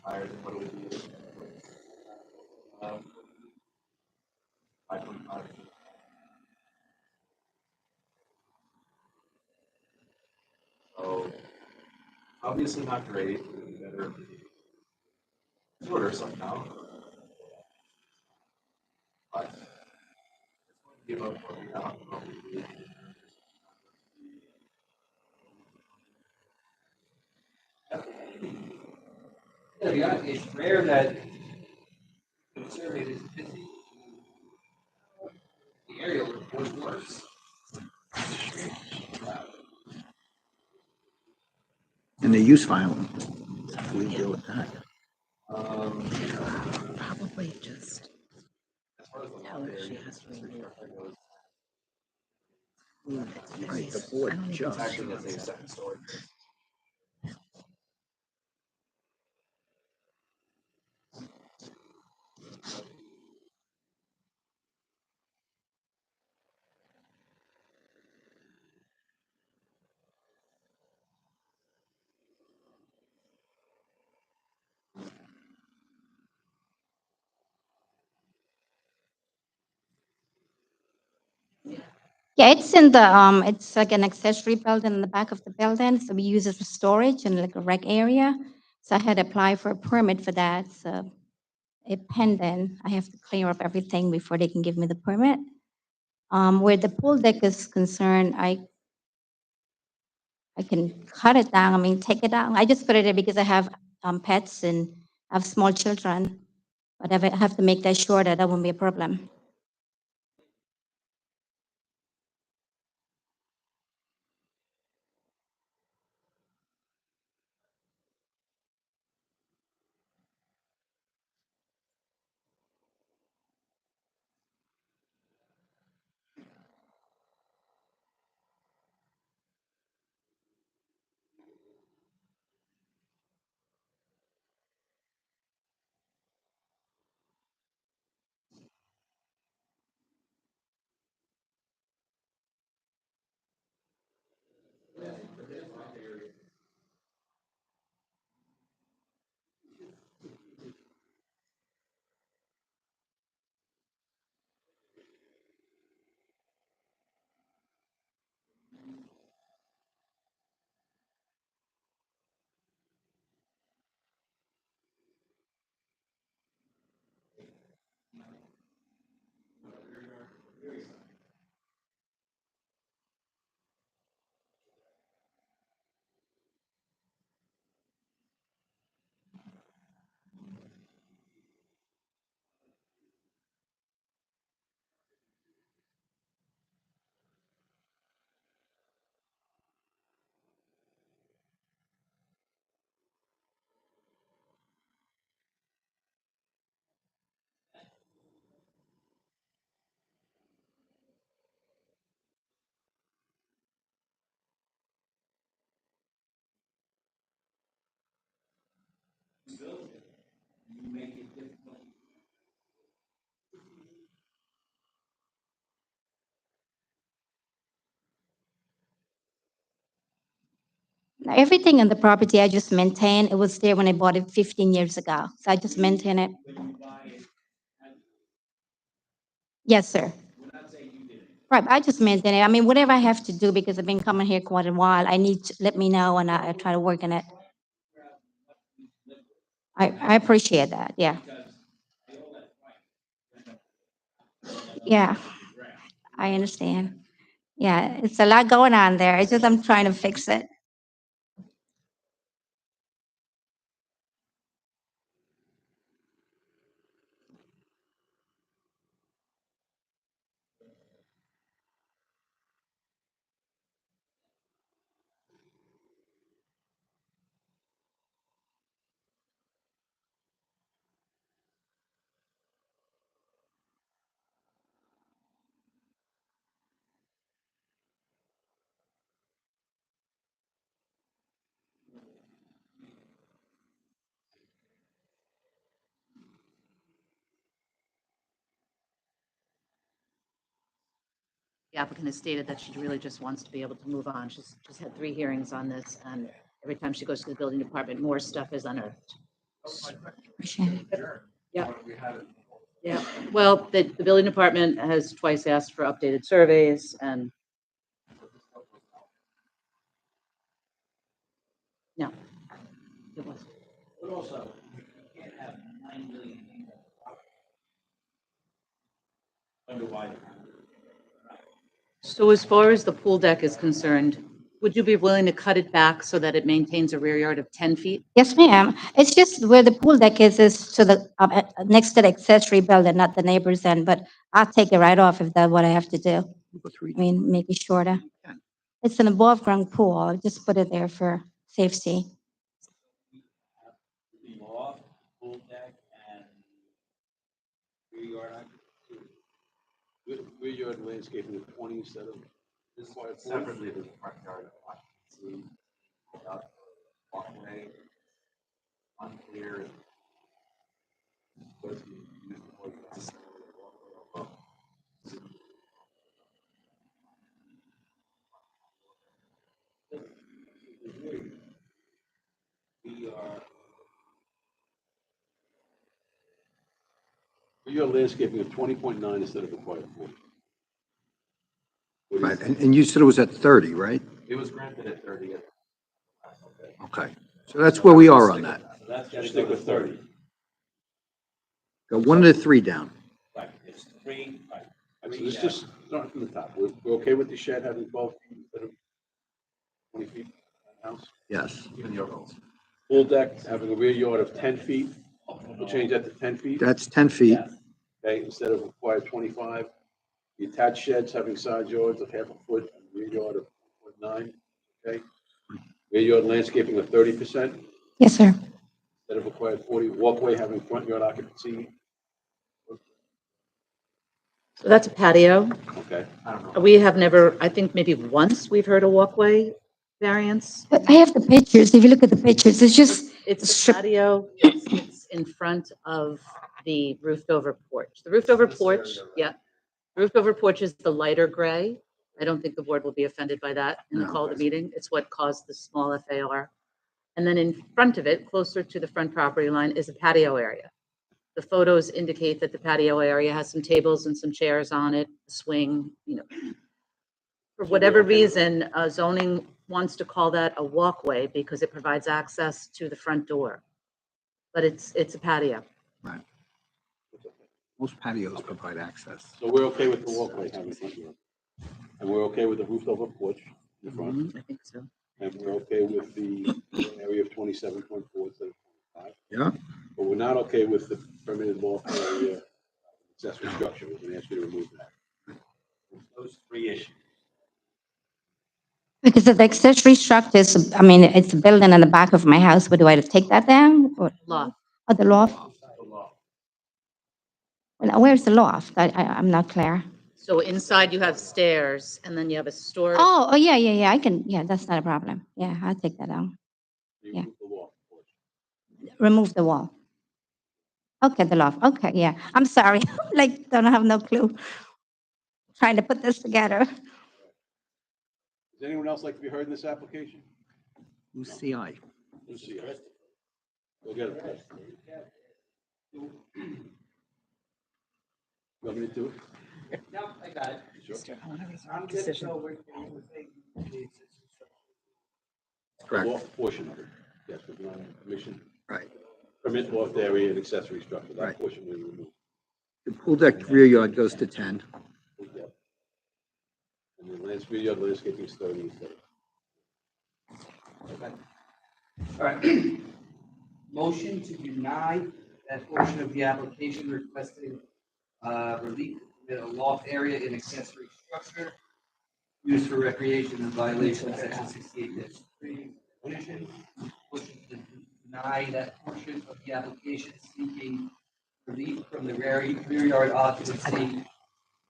higher than what it would be. 5.5. So obviously not great. It would be better if it's shorter somehow. But it's going to give up what we have.
Yeah, it's rare that the survey is busy. The aerial report works.
And the use file, we deal with that.
Probably just tell her she has to remove.
Right, the board just.
Actually, let's say a second story.
Yeah, it's in the, it's like an accessory building in the back of the building, so we use it for storage and like a rec area. So I had applied for a permit for that, so it pending. I have to clear up everything before they can give me the permit. Where the pool deck is concerned, I can cut it down, I mean, take it down. I just put it there because I have pets and I have small children. But I have to make that sure that that won't be a problem. Now, everything on the property I just maintain, it was there when I bought it 15 years ago. So I just maintain it. Yes, sir. Right, I just maintain it. I mean, whatever I have to do, because I've been coming here quite a while, I need to let me know and I try to work on it. I appreciate that, yeah. Yeah, I understand. Yeah, it's a lot going on there. It's just I'm trying to fix it.
the applicant has stated that she really just wants to be able to move on. She's had 3 hearings on this, and every time she goes to the building department, more stuff is unearthed. Yeah. Yeah, well, the building department has twice asked for updated surveys and. No. It wasn't.
But also, you can't have 9 million underwide.
So as far as the pool deck is concerned, would you be willing to cut it back so that it maintains a rear yard of 10 feet?
Yes, ma'am. It's just where the pool deck is to the, next to the accessory building, not the neighbor's end, but I'll take it right off if that's what I have to do. I mean, make it shorter. It's an above-ground pool. I'll just put it there for safety.
The loft, pool deck, and rear yard occupancy. Rear yard landscaping of 20 instead of.
This is separately the front yard occupancy, walkway, unclear.
We are. Rear yard landscaping of 20.9 instead of required 40.
Right, and you said it was at 30, right?
It was granted at 30.
Okay, so that's where we are on that.
So that's got to stick with 30.
Go 1 to 3 down.
Right, it's 3, right. So let's just start from the top. We're okay with the shed having 12 feet instead of 20 feet in the house?
Yes.
Even the overalls.
Pool deck having a rear yard of 10 feet. We'll change that to 10 feet.
That's 10 feet.
Okay, instead of required 25. The attached sheds having side yards of 0.5 foot, and rear yard of 0.9, okay? Rear yard landscaping of 30%,
Yes, sir.
instead of required 40. Walkway having front yard occupancy,
So that's a patio.
okay?
We have never, I think maybe once we've heard a walkway variance.
But I have the pictures. If you look at the pictures, it's just,
It's a patio, it's in front of the roofed over porch. The roofed over porch, yeah. Roofed over porch is the lighter gray. I don't think the board will be offended by that in the call of the meeting. It's what caused the small FAR. And then in front of it, closer to the front property line, is a patio area. The photos indicate that the patio area has some tables and some chairs on it, swing, you know. For whatever reason, zoning wants to call that a walkway because it provides access to the front door. But it's a patio.
Right. Most patios provide access.
So we're okay with the walkway having front yard. And we're okay with the roofed over porch in the front.
I think so.
And we're okay with the area of 27.4 instead of 25.
Yeah.
But we're not okay with the permitted loft area accessory structure. We're gonna ask you to remove that. Those 3 issues.
because of the accessory structure is, I mean, it's a building in the back of my house. What do I take that down? Or,
Loft.
oh, the loft? Well, where's the loft? I'm not clear.
So inside you have stairs and then you have a storage.
Oh, yeah. I can, yeah, that's not a problem. Yeah, I'll take that down. Yeah. Remove the wall. Okay, the loft. Okay, yeah. I'm sorry. Like, don't have no clue. Trying to put this together.
Does anyone else like to be heard in this application?
UCI.
UCI. Go get it, Chris. You want me to do it?
No, I got it.
Sure.
I'm good to go with the
Correct.
Loft portion of it. Yes, we're going permission.
Right.
Permit loft area and accessory structure. That
Right.
portion we remove.
The pool deck rear yard goes to 10.
Yeah. And then rear yard landscaping is 30 instead of.
All right. Motion to deny that portion of the application requesting relief in a loft area in accessory structure used for recreation in violation of section 68-3. Motion to deny that portion of the application seeking relief from the rear yard occupancy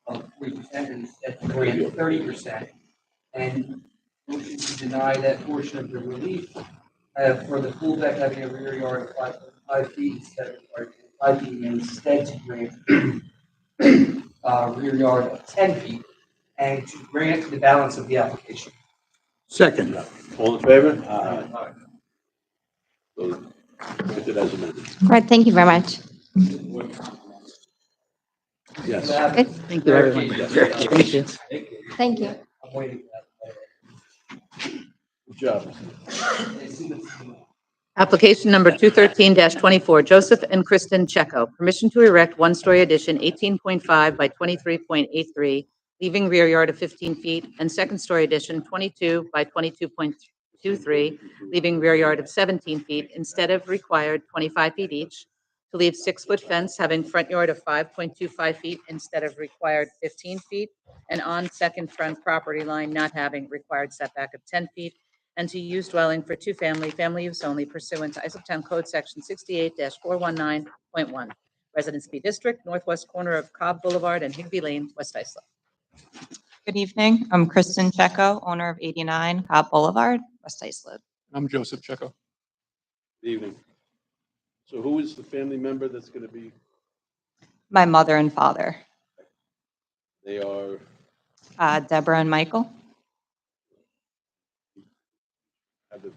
of 3% and instead to grant 30%. And motion to deny that portion of the relief for the pool deck having a rear yard of 5 feet instead of 5 feet, and instead to grant rear yard of 10 feet and to grant the balance of the application.
Second.
All in favor? So, granted as amended.
All right, thank you very much.
Yes.
Okay.
Thank you, everyone. Thank you.
Thank you.
I'm waiting.
Good job.
Application number 213-24, Joseph and Kristen Checo. Permission to erect one-story addition, 18.5 by 23.83, leaving rear yard of 15 feet, and second-story addition, 22 by 22.23, leaving rear yard of 17 feet instead of required 25 feet each, to leave 6-foot fence having front yard of 5.25 feet instead of required 15 feet, and on second front property line not having required setback of 10 feet, and to use dwelling for two-family, family use only pursuant to Isoptown Code Section 68-419.1. Residence B District, northwest corner of Cobb Boulevard and Higbee Lane, West Islip.
Good evening. I'm Kristen Checo, owner of 89 Cobb Boulevard, West Islip.
I'm Joseph Checo.
Good evening. So who is the family member that's going to be,
My mother and father,
they are,
Deborah and Michael.
have the,
I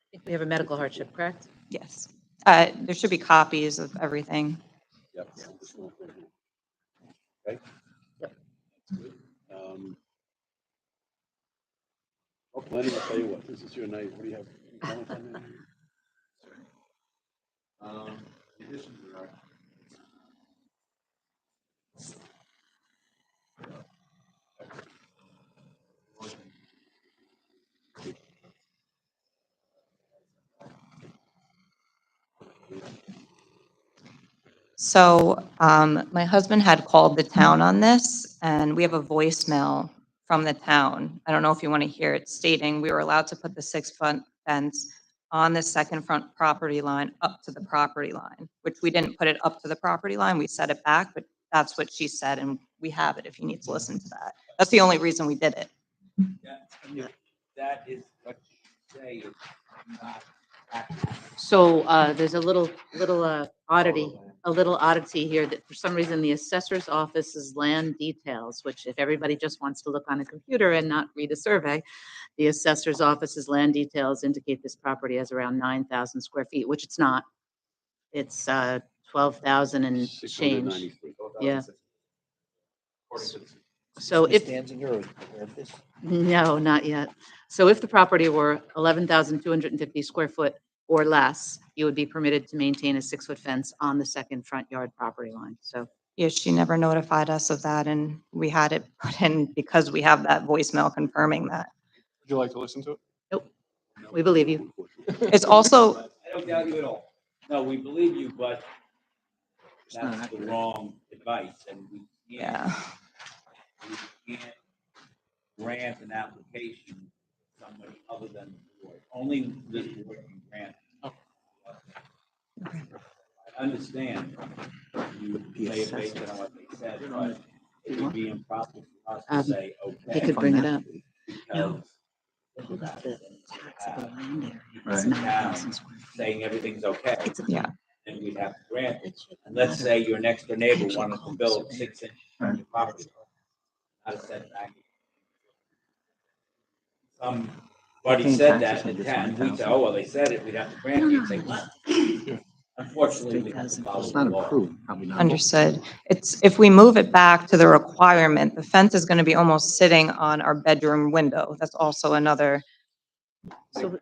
think we have a medical hardship, correct?
Yes. There should be copies of everything.
yep. Okay?
Yep.
Oh, Lenny, I'll tell you what, this is your night. What do you have? Comments on that?
The additions are.
So my husband had called the town on this, and we have a voicemail from the town. I don't know if you want to hear it stating we were allowed to put the 6-foot fence on the second front property line up to the property line, which we didn't put it up to the property line. We set it back, but that's what she said, and we have it if you need to listen to that. That's the only reason we did it.
That is what you say is not accurate.
So there's a little oddity here that for some reason the assessor's office's land details, which if everybody just wants to look on a computer and not read a survey, the assessor's office's land details indicate this property has around 9,000 square feet, which it's not. It's 12,000 and change.
693.
Yeah.
According to the
So if,
Stands in your aware of this?
no, not yet. So if the property were 11,250 square foot or less, you would be permitted to maintain a 6-foot fence on the second front yard property line. So
Yeah, she never notified us of that, and we had it put in because we have that voicemail confirming that.
Would you like to listen to it?
nope, we believe you.
It's also,
I don't doubt you at all. No, we believe you, but that's the wrong advice, and we
yeah.
can't grant an application to somebody other than the board. Only this board can grant. I understand you may have based it on what they said, but it would be improper for us to say, okay.
He could bring it up.
Because
Hold up the taxable land area.
Right.
It's 9,000 square feet.
saying everything's okay.
Yeah.
And we'd have to grant it. And let's say your next door neighbor wanted to build 6 inches on your property. Not a setback. Somebody said that in the town, we'd say, oh, well, they said it, we'd have to grant it. You'd say, what? Unfortunately, we have to follow
It's
the
not
law.
approved, probably not.
Understood. If we move it back to the requirement, the fence is going to be almost sitting on our bedroom window. That's also another,
So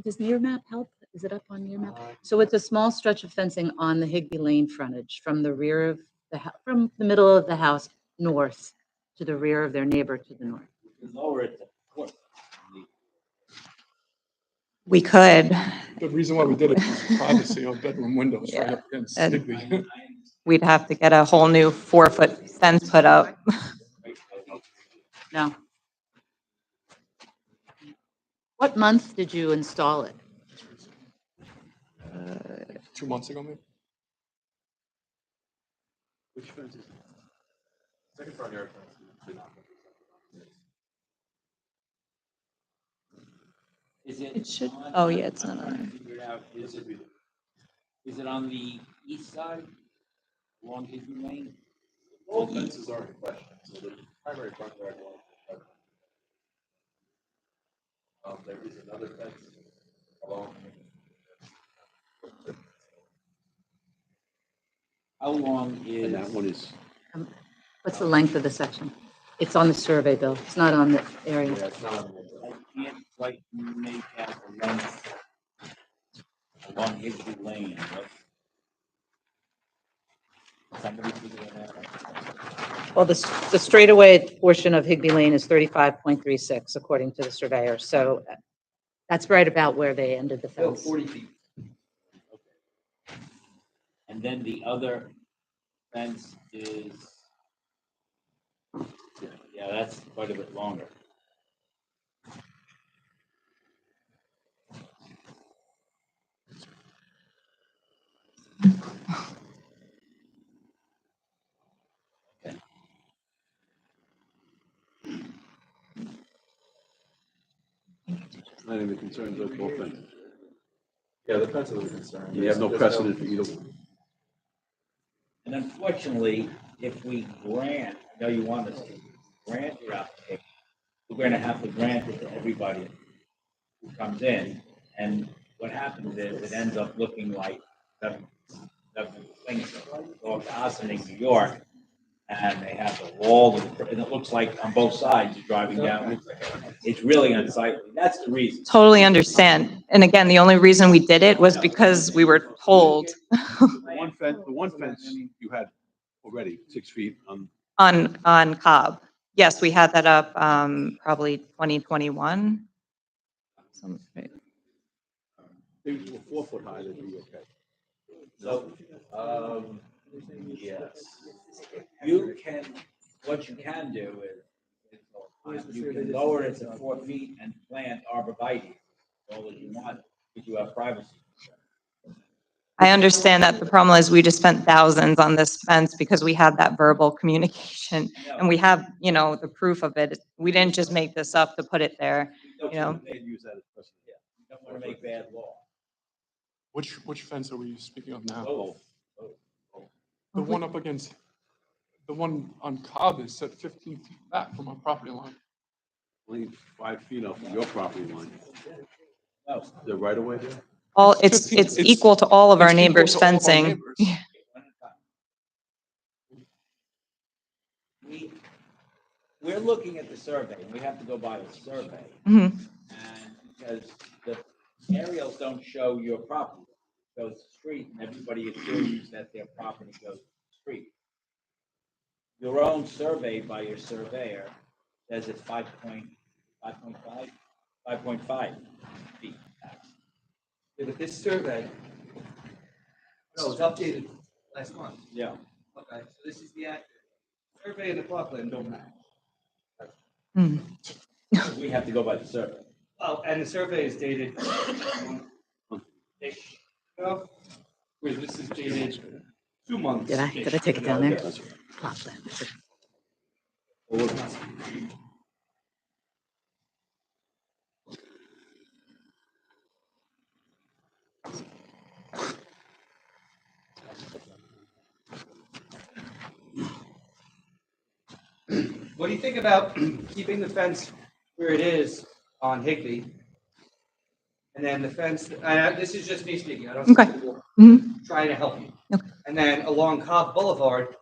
does your map help? Is it up on your map? So it's a small stretch of fencing on the Higbee Lane frontage from the rear of the, from the middle of the house north to the rear of their neighbor to the north.
Lower it to foot.
we could,
The reason why we did it was privacy of bedroom windows right
Yeah.
up against
And-
Higbee.
we'd have to get a whole new 4-foot fence put up.
No. What month did you install it?
2 months ago, maybe?
Which fence is it?
second front yard fence.
Is it?
It should-
on-
oh, yeah, it's not
I'm
on
trying
there.
to figure it out. Is it on the east side? Along Higbee Lane?
All fences are in question, so the primary front yard line. There is another fence along.
How long
And that
is,
one is,
What's the length of the section? It's on the survey, Bill. It's not on the area.
yeah, it's not on
I can't quite make out the length along Higby Lane, what? Somebody figure that out?
Well, the straightaway portion of Higby Lane is 35.36 according to the surveyor. So that's right about where they ended the
Oh,
fence.
40 feet. And then the other fence is, yeah, that's quite a bit longer.
not even concerned with both fences.
Yeah, the fence is a concern.
You have no precedent for either one.
And unfortunately, if we grant, I know you want us to grant your application, we're going to have to grant it to everybody who comes in. And what happens is it ends up looking like seven things go to Ossining, New York, and they have the wall, and it looks like on both sides you're driving down. It's really unsightly. That's the reason.
Totally understand. And again, the only reason we did it was because we were told
The one fence you had already, 6 feet
on Cobb. Yes, we had that up, probably 2021.
things were 4 foot high, that'd be okay.
So, yes. You can, what you can do is you can lower it to 4 feet and plant arborvitae, all that you want, if you have privacy.
I understand that. The problem is we just spent thousands on this fence because we had that verbal communication and we have, you know, the proof of it. We didn't just make this up to put it there, you know?
They'd use that as precedent.
You don't want to make bad law.
Which fence are we speaking of now?
Both.
The one up against, the one on Cobb is set 15 feet back from our property line.
Only 5 feet off of your property line.
No.
The right away there?
All, it's equal to all of our neighbors' fencing.
We're looking at the survey, and we have to go by the survey.
Mhm.
And because the aerials don't show your property, it goes to the street, and everybody assumes that their property goes to the street. Your own survey by your surveyor says it's 5.5 feet.
Yeah, but this survey, no, it was updated last month.
Yeah.
Okay, so this is the accurate survey and the plot plan don't match.
We have to go by the survey.
Oh, and the survey is dated. No, whereas this is dated 2 months.
Did I take it down there? Plot plan.
What do you think about keeping the fence where it is on Higby? And then the fence, this is just me speaking, I don't.
Okay.
Trying to help you.
Okay.
And then along Cobb Boulevard,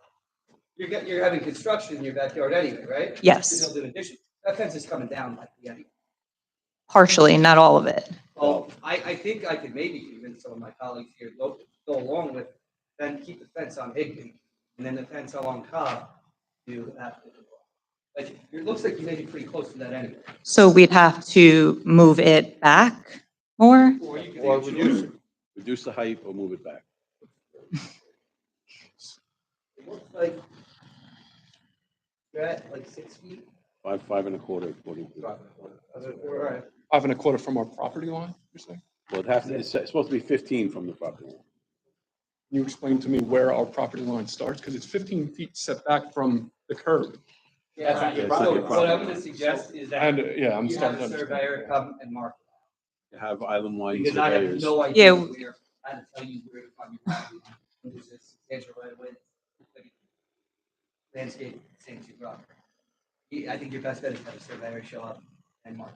you're having construction in your backyard anyway, right?
Yes.
To build an addition. That fence is coming down like the anyway.
Partially, not all of it.
Well, I think I could maybe convince some of my colleagues here to go along with, then keep the fence on Higby, and then the fence along Cobb do that. Like, it looks like you may be pretty close to that anyway.
So we'd have to move it back more?
Or you could
Or
make
reduce
sure.
it. Reduce the height or move it back.
It looks like you're at like 6 feet.
5, 5 and a quarter, according to.
All right.
5 1/4 from our property line, you're saying?
Well, it's supposed to be 15 from the property line.
Can you explain to me where our property line starts? Because it's 15 feet set back from the curb.
Yeah,
That's not your
so
property.
what I'm gonna suggest is that
And, yeah, I'm
you
starting
have
to
a
understand.
surveyor come and mark
You have island line
because I have
surveyors.
no idea
Yeah.
where, I had to tell you where to find your property. There's a substantial right away. landscape St. Jude Road. I think your best bet is to have a surveyor show up and mark.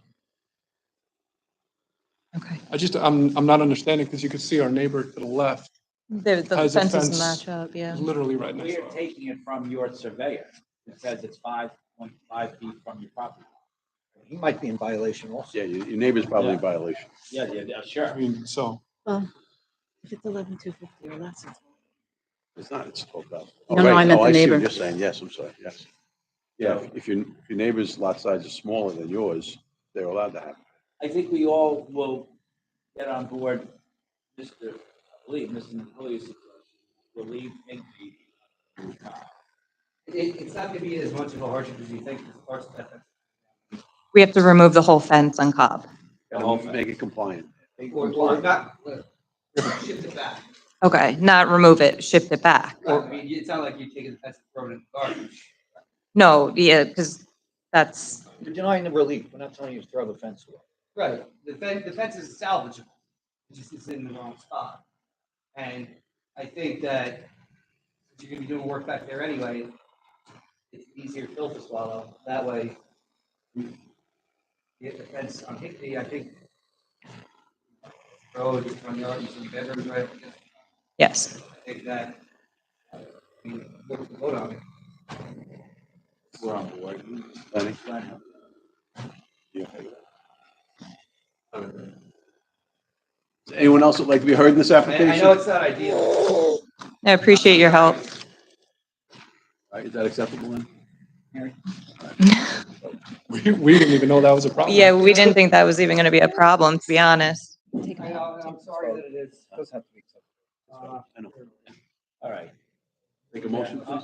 I'm not understanding because you can see our neighbor to the left
The
has a
fences
fence
match up, yeah.
literally right next
We
to
are
it.
taking it from your surveyor. It says it's 5.5 feet from your property.
He might be in violation also.
Yeah, your neighbor's probably in
Yeah.
violation.
Yeah, sure.
I mean, so.
Well, if it's 11,250 or less, it's.
It's not, it's 12,000.
No, no, I meant the
I see
neighbor.
what you're saying. Yes, I'm sorry, yes. Yeah, if your neighbor's lot size is smaller than yours, they're allowed to have it.
I think we all will get on board, I believe, Mr. Napoleon's relieve Hinckley.
It's not gonna be as much of a hardship as you think, because parts of that.
We have to remove the whole fence on Cobb.
Gotta make it compliant.
Or not, shift it back.
Okay, not remove it, shift it back.
I mean, it's not like you're taking the fence and throwing it in the garbage.
No, yeah, because that's,
You're denying the relief. We're not telling you to throw the fence away.
Right, the fence is salvageable, it just is in the wrong spot. And I think that if you're gonna be doing work back there anyway, it's easier pill to swallow, that way. You get the fence on Hickney, I think. Road, your front yard, you see bedrooms right up against.
yes.
I think that, vote on it.
We're on board.
Lenny? Yeah. Does anyone else would like to be heard in this application?
I know it's not ideal.
I appreciate your help.
All right, is that acceptable then?
We didn't even know that was a problem.
Yeah, we didn't think that was even going to be a problem, to be honest.
I'm sorry that it is.
Doesn't have to be accepted.
I know.
All right.
Make a motion, please.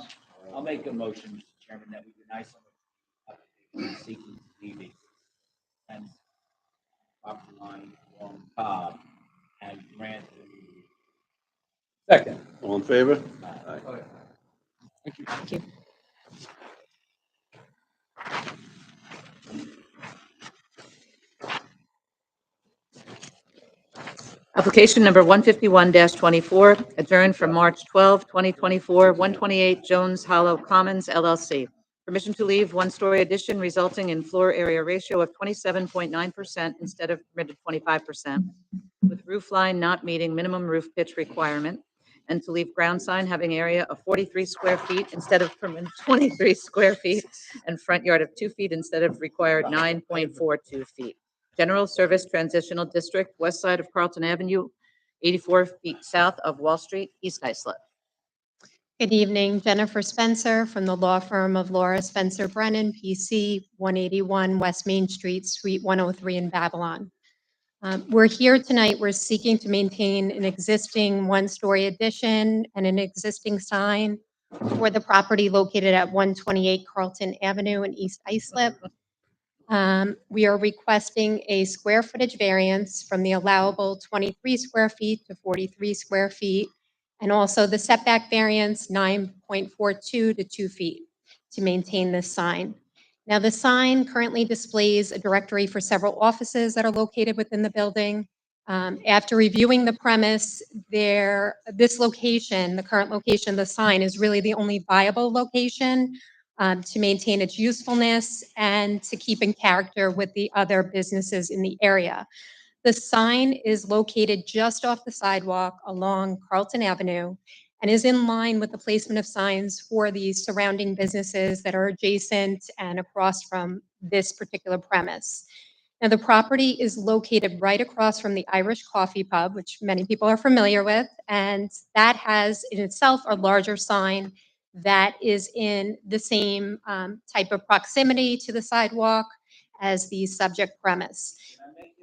I'll make a motion, Mr. Chairman, that we deny someone seeking to leave a fence property line along Cobb and grant
Second. All in favor? Aye.
Thank you.
Application number 151-24, adjourned from March 12, 2024, 128 Jones Hollow Commons LLC. Permission to leave one-story addition resulting in floor area ratio of 27.9% instead of permitted 25%, with roof line not meeting minimum roof pitch requirement, and to leave ground sign having area of 43 square feet instead of permitted 23 square feet, and front yard of 2 feet instead of required 9.42 feet. General Service Transitional District, west side of Carlton Avenue, 84 feet south of Wall Street, East Islip.
Good evening, Jennifer Spencer from the law firm of Laura Spencer Brennan, PC, 181 West Main Street, Suite 103 in Babylon. We're here tonight, we're seeking to maintain an existing one-story addition and an existing sign for the property located at 128 Carlton Avenue in East Islip. We are requesting a square footage variance from the allowable 23 square feet to 43 square feet, and also the setback variance 9.42 to 2 feet to maintain this sign. Now, the sign currently displays a directory for several offices that are located within the building. After reviewing the premise, this location, the current location of the sign, is really the only viable location to maintain its usefulness and to keep in character with the other businesses in the area. The sign is located just off the sidewalk along Carlton Avenue and is in line with the placement of signs for the surrounding businesses that are adjacent and across from this particular premise. Now, the property is located right across from the Irish Coffee Pub, which many people are familiar with, and that has in itself a larger sign that is in the same type of proximity to the sidewalk as the subject premise.
Can I make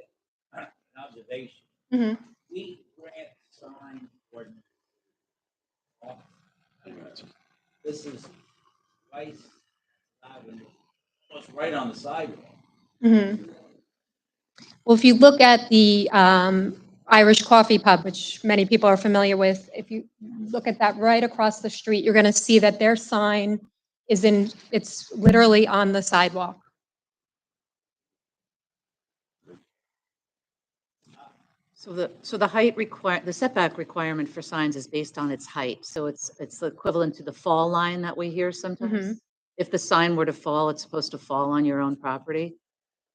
an observation?
Mhm.
We grant sign ordinance. This is twice, it's right on the sidewalk.
Mhm. Well, if you look at the Irish Coffee Pub, which many people are familiar with, if you look at that right across the street, you're going to see that their sign it's literally on the sidewalk.
So the height the setback requirement for signs is based on its height. So it's equivalent to the fall line that we hear sometimes. If the sign were to fall, it's supposed to fall on your own property.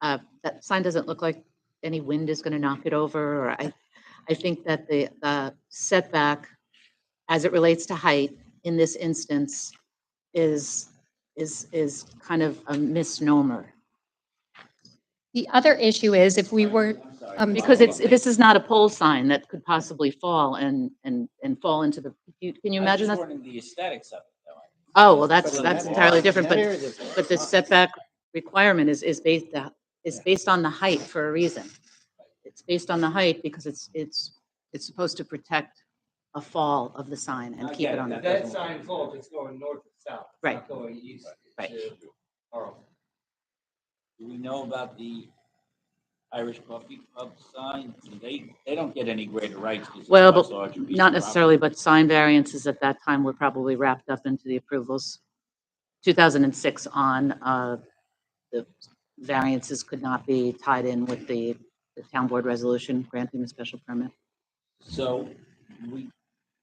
That sign doesn't look like any wind is going to knock it over, or I think that the setback, as it relates to height in this instance, is kind of a misnomer.
The other issue is if we were,
Because this is not a pole sign that could possibly fall and fall into the, can you imagine
I
that?
was wondering the aesthetics of it, though.
Oh, well, that's entirely different, but the setback requirement is based on the height for a reason. It's based on the height because it's supposed to protect a fall of the sign and keep it on the.
If that sign falls, it's going north and south. It's
Right.
not going east.
Right.
to Arlington.
Do we know about the Irish Coffee Club sign? They don't get any greater rights. 'Cause it's
Well,
a much
but
larger piece
not
of
necessarily,
property.
but sign variances at that time were probably wrapped up into the approvals. 2006 on, the variances could not be tied in with the town board resolution granting the special permit.
So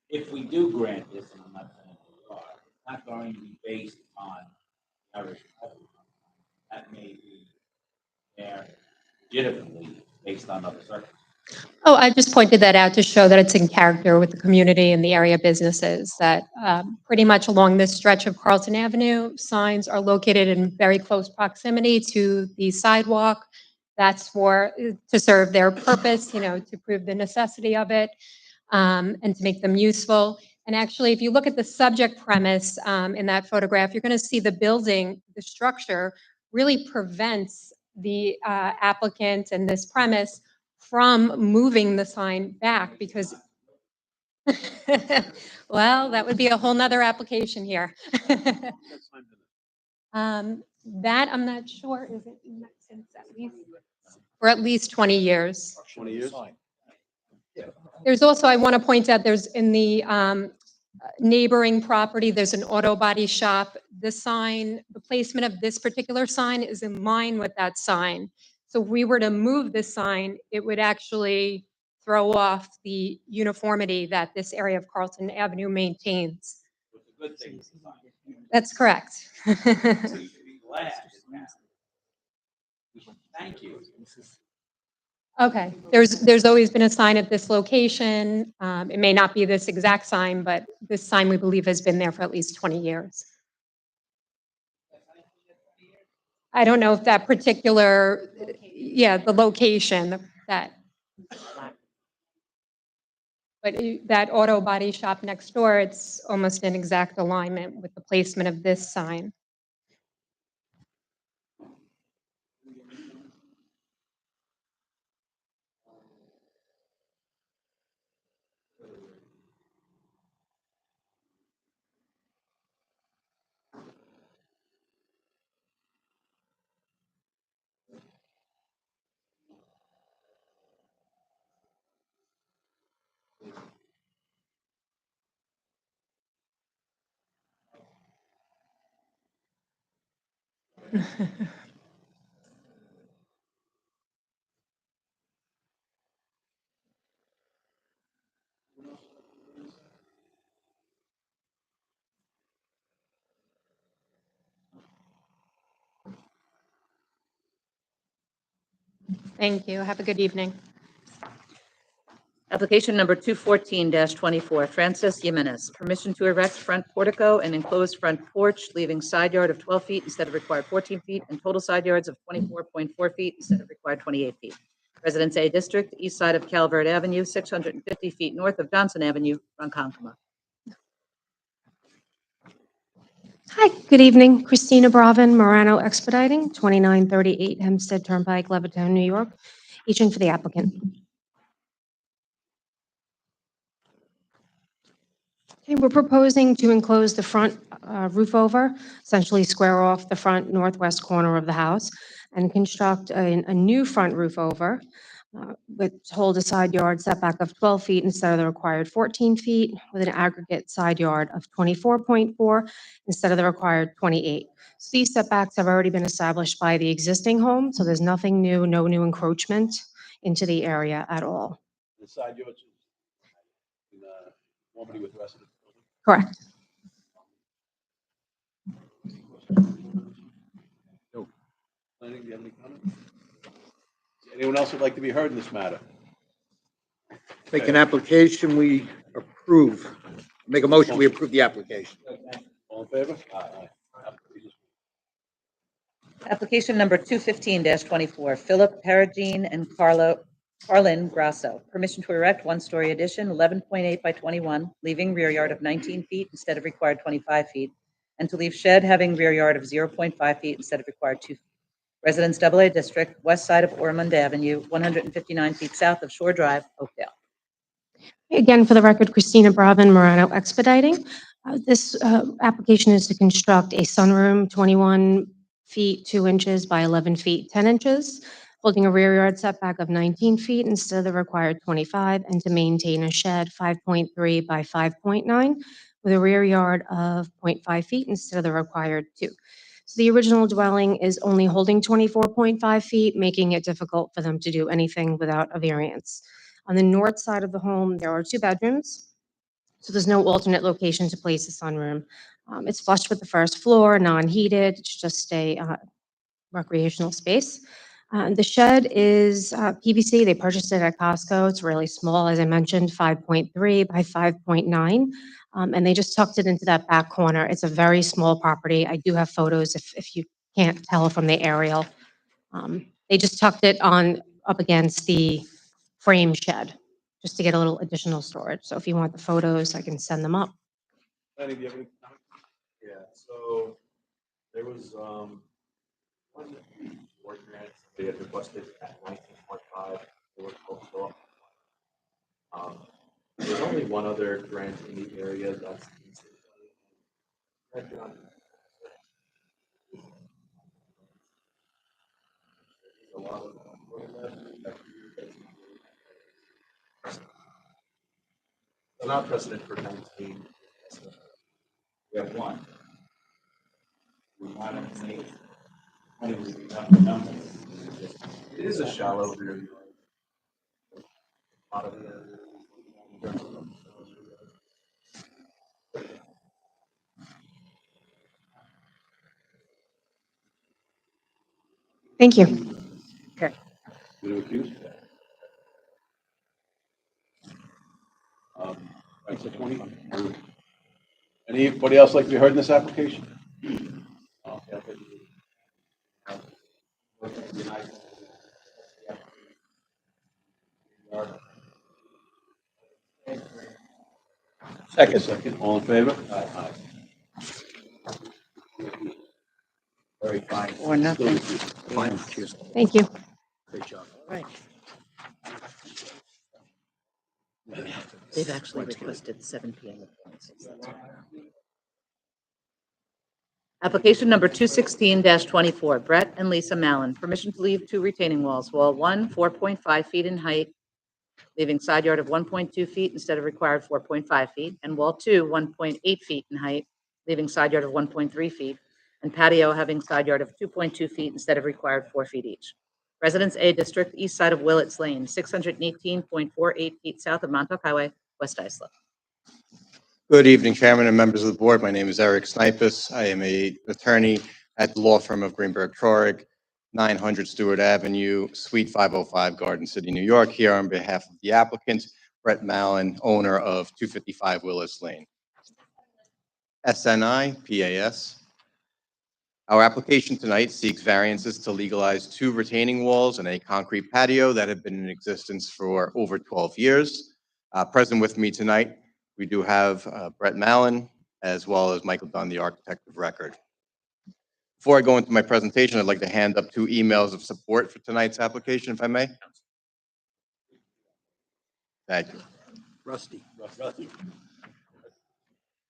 if we do grant this, and I'm not saying we are, it's not going to be based on Irish Coffee Club. That may be there legitimately based on other circumstances.
oh, I just pointed that out to show that it's in character with the community and the area businesses, that pretty much along this stretch of Carlton Avenue, signs are located in very close proximity to the sidewalk. That's to serve their purpose, to prove the necessity of it, and to make them useful. And actually, if you look at the subject premise in that photograph, you're going to see the building, the structure really prevents the applicant and this premise from moving the sign back because, well, that would be a whole nother application here. That I'm not sure, is it since for at least 20 years.
20 years?
There's also, I want to point out, there's in the neighboring property, there's an auto body shop. The sign, the placement of this particular sign is in line with that sign. So if we were to move this sign, it would actually throw off the uniformity that this area of Carlton Avenue maintains.
It's a good thing.
That's correct.
So you should be glad it happened. Thank you.
Okay, there's always been a sign at this location. It may not be this exact sign, but this sign we believe has been there for at least 20 years. I don't know if that particular, the location, that. But that auto body shop next door, it's almost in exact alignment with the placement of this sign. Thank you. Have a good evening.
Application number 214-24, Francis Jimenez, permission to erect front portico and enclosed front porch, leaving side yard of 12 feet instead of required 14 feet, and total side yards of 24.4 feet instead of required 28 feet. Residence A District, east side of Calvert Avenue, 650 feet north of Johnson Avenue, Ronkonkoma.
Hi, good evening. Christina Bravin, Morano Expediting, 2938 Hempstead Turnpike, Levittown, New York. Agent for the applicant. Okay, we're proposing to enclose the front roof over, essentially square off the front northwest corner of the house, and construct a new front roof over, which hold a side yard setback of 12 feet instead of the required 14 feet, with an aggregate side yard of 24.4 instead of the required 28. So these setbacks have already been established by the existing home, so there's nothing new, no new encroachment into the area at all.
the side yards in conformity with the rest of the building?
Correct.
Planning, do you have any comments? Anyone else would like to be heard in this matter?
Make an application, we approve. Make a motion, we approve the application.
All in favor? Aye.
Application number 215-24, Philip Perugine and Carlin Grasso. Permission to erect one-story addition, 11.8 by 21, leaving rear yard of 19 feet instead of required 25 feet, and to leave shed having rear yard of 0.5 feet instead of required 2 feet. Residence AA District, west side of Ormond Avenue, 159 feet south of Shore Drive, Oakdale.
Again, for the record, Christina Bravin, Morano Expediting. This application is to construct a sunroom, 21 feet 2 inches by 11 feet 10 inches, holding a rear yard setback of 19 feet instead of the required 25, and to maintain a shed 5.3 by 5.9 with a rear yard of 0.5 feet instead of the required 2. So the original dwelling is only holding 24.5 feet, making it difficult for them to do anything without a variance. On the north side of the home, there are 2 bedrooms, so there's no alternate location to place a sunroom. It's flush with the first floor, non-heated, it's just a recreational space. The shed is PVC. They purchased it at Costco. It's really small, as I mentioned, 5.3 by 5.9. And they just tucked it into that back corner. It's a very small property. I do have photos if you can't tell from the aerial. They just tucked it on up against the frame shed, just to get a little additional storage. So if you want the photos, I can send them up.
Planning, do you have any comments?
Yeah, so there was, one board grant, they had requested at 19.5, they were supposed to go up. There's only one other grant in the area that's. A lot of. So not precedent for 19.
We have one. We want to make. How do we have the numbers?
It is a shallow rear yard. A lot of
Thank you.
Okay.
You to accuse? Right, so 20. Anybody else like to be heard in this application? Okay, Second, all in favor? Aye.
Very fine.
Or nothing.
Fine, cheers.
Thank you.
Great job.
Right. They've actually requested 7 PM appointments. Application number 216-24, Brett and Lisa Mallon. Permission to leave 2 retaining walls. Wall 1, 4.5 feet in height, leaving side yard of 1.2 feet instead of required 4.5 feet, and wall 2, 1.8 feet in height, leaving side yard of 1.3 feet, and patio having side yard of 2.2 feet instead of required 4 feet each. Residence A District, east side of Willits Lane, 618.48 feet south of Montauk Highway, West Islip.
Good evening, Chairman and members of the board. My name is Eric Snipus. I am an attorney at the law firm of Greenberg Traurig, 900 Stewart Avenue, Suite 505, Garden City, New York, here on behalf of the applicant, Brett Mallon, owner of 255 Willis Lane. SNI PAS. Our application tonight seeks variances to legalize 2 retaining walls and a concrete patio that have been in existence for over 12 years. Present with me tonight, we do have Brett Mallon, as well as Michael Dunn, the architect of record. Before I go into my presentation, I'd like to hand up 2 emails of support for tonight's application, if I may. Thank you.
Rusty.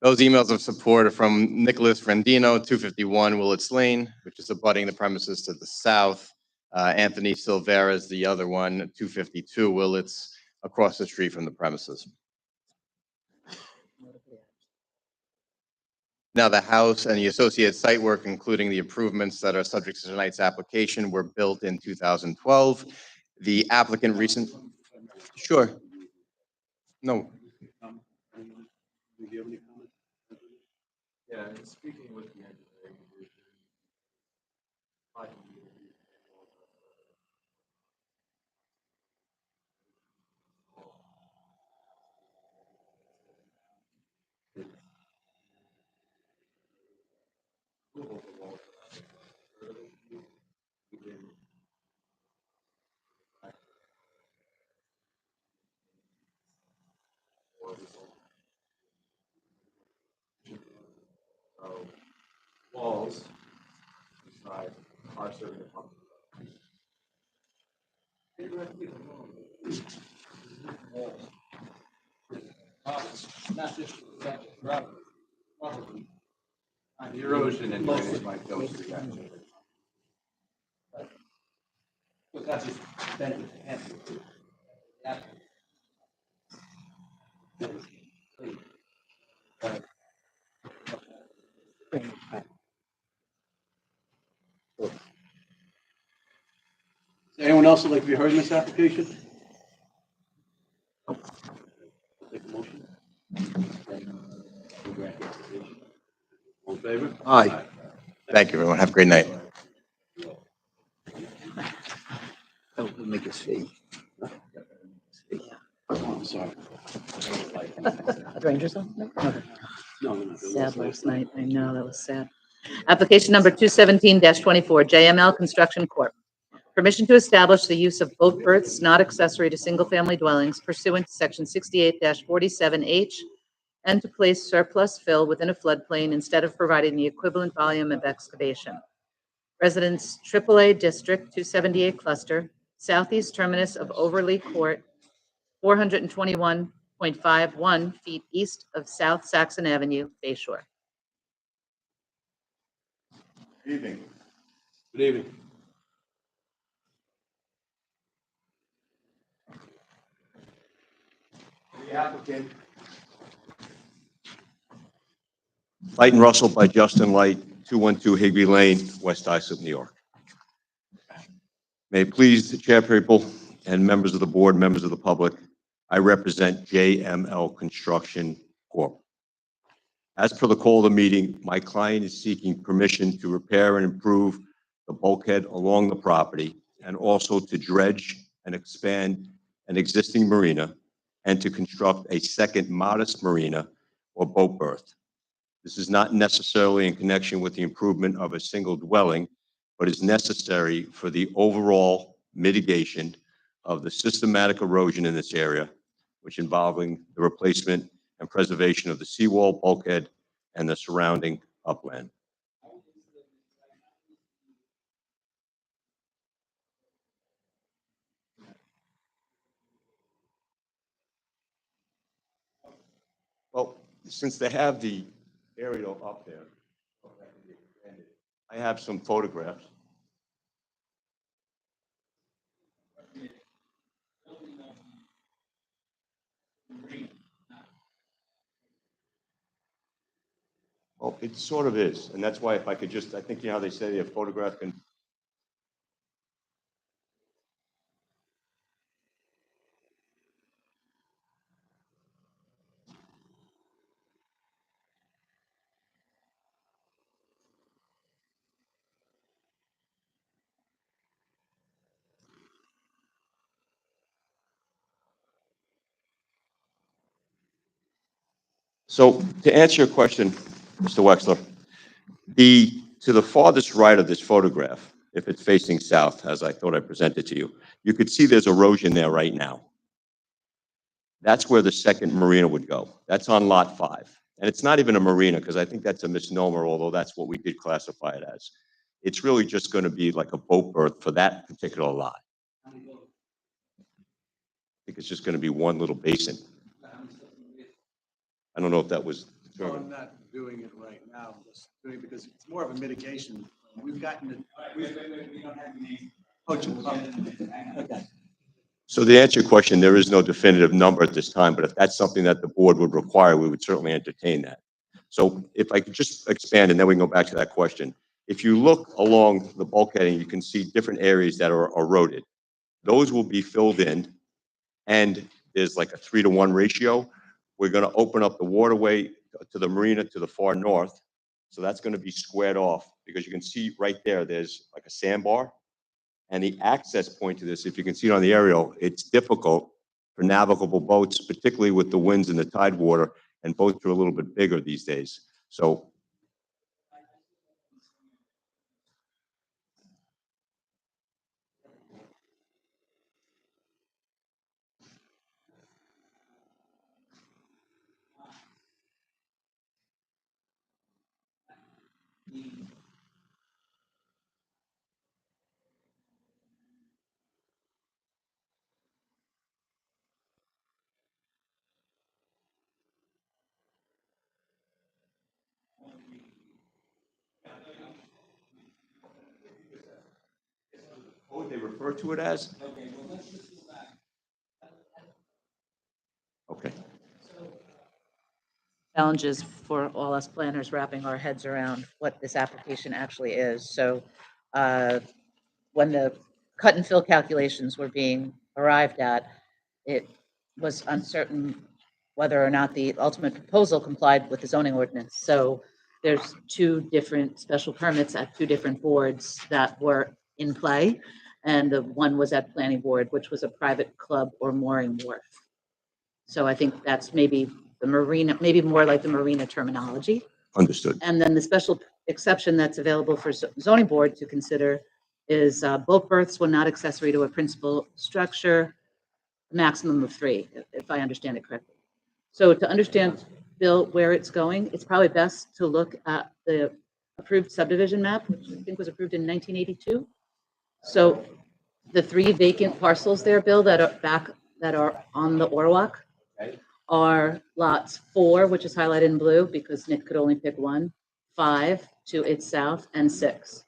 Those emails of support are from Nicholas Rendino, 251 Willits Lane, which is abutting the premises to the south. Anthony Silvera is the other one, 252 Willits, across the street from the premises. Now, the house and the associated site work, including the improvements that are subject to tonight's application, were built in 2012. The applicant Sure. No.
Do you have any comments?
Yeah, and speaking with the engineering division, walls inside are serving the public.
Not just that, probably.
The erosion and drainage might go through that.
But that's just benefit to him. That-
Anyone else would like to be heard in this application? Take a motion. All in favor?
Aye.
Thank you, everyone. Have a great night.
Oh, we'll make it fee.
Oh, I'm sorry.
Drained yourself? No? Okay.
No, no, no.
Sad last night. I know, that was sad. Application number 217-24, JML Construction Corp. Permission to establish the use of boat berths not accessory to single-family dwellings pursuant to section 68-47H and to place surplus fill within a floodplain instead of providing the equivalent volume of excavation. Residence AAA District 278 Cluster, southeast terminus of Overley Court, 421.51 feet east of South Saxon Avenue, Bay Shore.
Good evening. Good evening.
The applicant. Light and Russell by Justin Light, 212 Higby Lane, West Islip, New York. May it please the chair people and members of the board, members of the public, I represent JML Construction Corp. As per the call of the meeting, my client is seeking permission to repair and improve the bulkhead along the property and also to dredge and expand an existing marina and to construct a second modest marina or boat berth. This is not necessarily in connection with the improvement of a single dwelling, but is necessary for the overall mitigation of the systematic erosion in this area, which involving the replacement and preservation of the seawall, bulkhead, and the surrounding upland. Well, since they have the aerial up there, I have some photographs. Well, it sort of is, and that's why if I could just, I think, you know how they say a photograph can. So to answer your question, Mr. Wexler, to the farthest right of this photograph, if it's facing south, as I thought I presented to you, you could see there's erosion there right now. That's where the second marina would go. That's on lot 5. And it's not even a marina because I think that's a misnomer, although that's what we did classify it as. It's really just going to be like a boat berth for that particular lot. I think it's just going to be one little basin. I don't know if that was
Well, I'm
determined.
not doing it right now, I'm just doing it because it's more of a mitigation. We've gotten it. Okay.
So to answer your question, there is no definitive number at this time, but if that's something that the board would require, we would certainly entertain that. So if I could just expand, and then we can go back to that question. If you look along the bulkhead, you can see different areas that are eroded. Those will be filled in, and
there's like a 3-to-1 ratio. We're gonna open up the waterway to the marina to the far north. So that's gonna be squared off because you can see right there, there's like a sandbar. And the access point to this, if you can see it on the aerial, it's difficult for navigable boats, particularly with the winds and the tide water, and boats are a little bit bigger these days. So what would they refer to it as? Okay.
Challenges for all us planners wrapping our heads around what this application actually is. So when the cut and fill calculations were being arrived at, it was uncertain whether or not the ultimate proposal complied with the zoning ordinance. So there's 2 different special permits at 2 different boards that were in play. And the one was at planning board, which was a private club or mooring wharf. So I think that's maybe the marina, maybe more like the marina terminology.
Understood.
And then the special exception that's available for zoning board to consider is boat berths when not accessory to a principal structure, maximum of 3, if I understand it correctly. So to understand, Bill, where it's going, it's probably best to look at the approved subdivision map, which I think was approved in 1982. So the 3 vacant parcels there, Bill, that are on the Orwalk are lots 4, which is highlighted in blue because Nick could only pick 1, 5 to its south, and 6.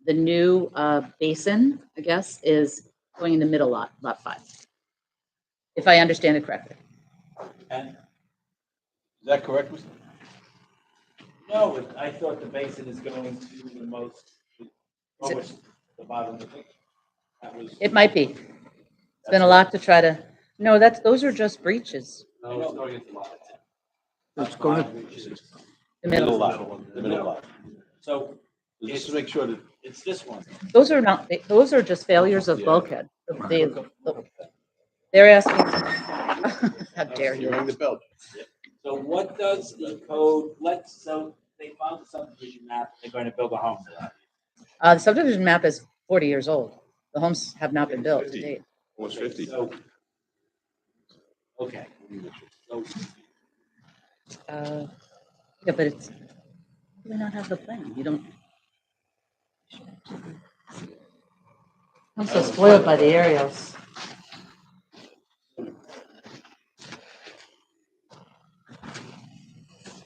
The new basin, I guess, is going in the middle lot, lot 5, if I understand it correctly.
And
Is that correct, Mr.?
no, I thought the basin is going to the most, lowest, the bottom of the picture. That was.
It might be. It's been a lot to try to, no, those are just breaches.
No, it's going into lot.
It's going
The middle
lot. The middle lot.
So
Just to make sure that.
it's this one.
Those are not, those are just failures of bulkhead. They're asking, how dare you?
Ring the bell.
So what does the code, so they found the subdivision map, they're going to build a home to that.
The subdivision map is 40 years old. The homes have not been built to date.
Almost 50.
So, okay. So
Yeah, but it's, do we not have the plan? You don't. I'm so spoiled by the aerials.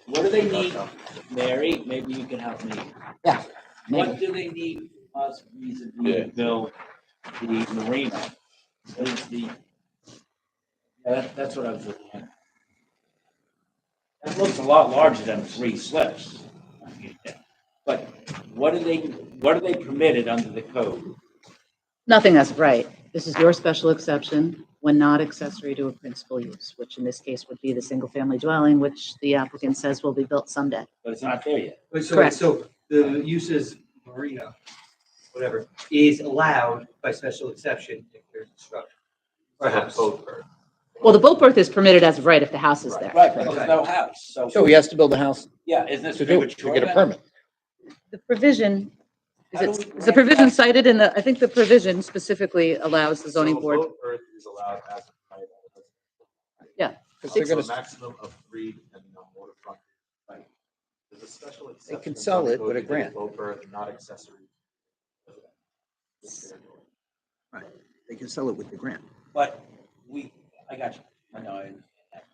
what do they need, Mary? Maybe you can help me.
Yeah.
What do they need us reasonably to build the marina? What is the, that's what I was looking at. It looks a lot larger than 3 slips. But what are they permitted under the code?
Nothing as of right. This is your special exception when not accessory to a principal use, which in this case would be the single-family dwelling, which the applicant says will be built someday.
But it's not there yet.
Correct.
So the uses marina, whatever, is allowed by special exception if there's a structure. Perhaps.
Well, the boat berth is permitted as of right if the house is there.
Right, but there's no house, so.
So he has to build a house
Yeah, isn't this
to do it, to
premature
get a
then?
permit.
The provision, is the provision cited in the, I think the provision specifically allows the zoning board.
Boat berth is allowed as a right.
Yeah.
Because they're
So
gonna,
a maximum of 3 depending on waterfront. Right. There's a special exception.
can sell it with a
to
grant.
Boat berth, not accessory.
right, they can sell it with the grant.
But I got you. I know, I understand that.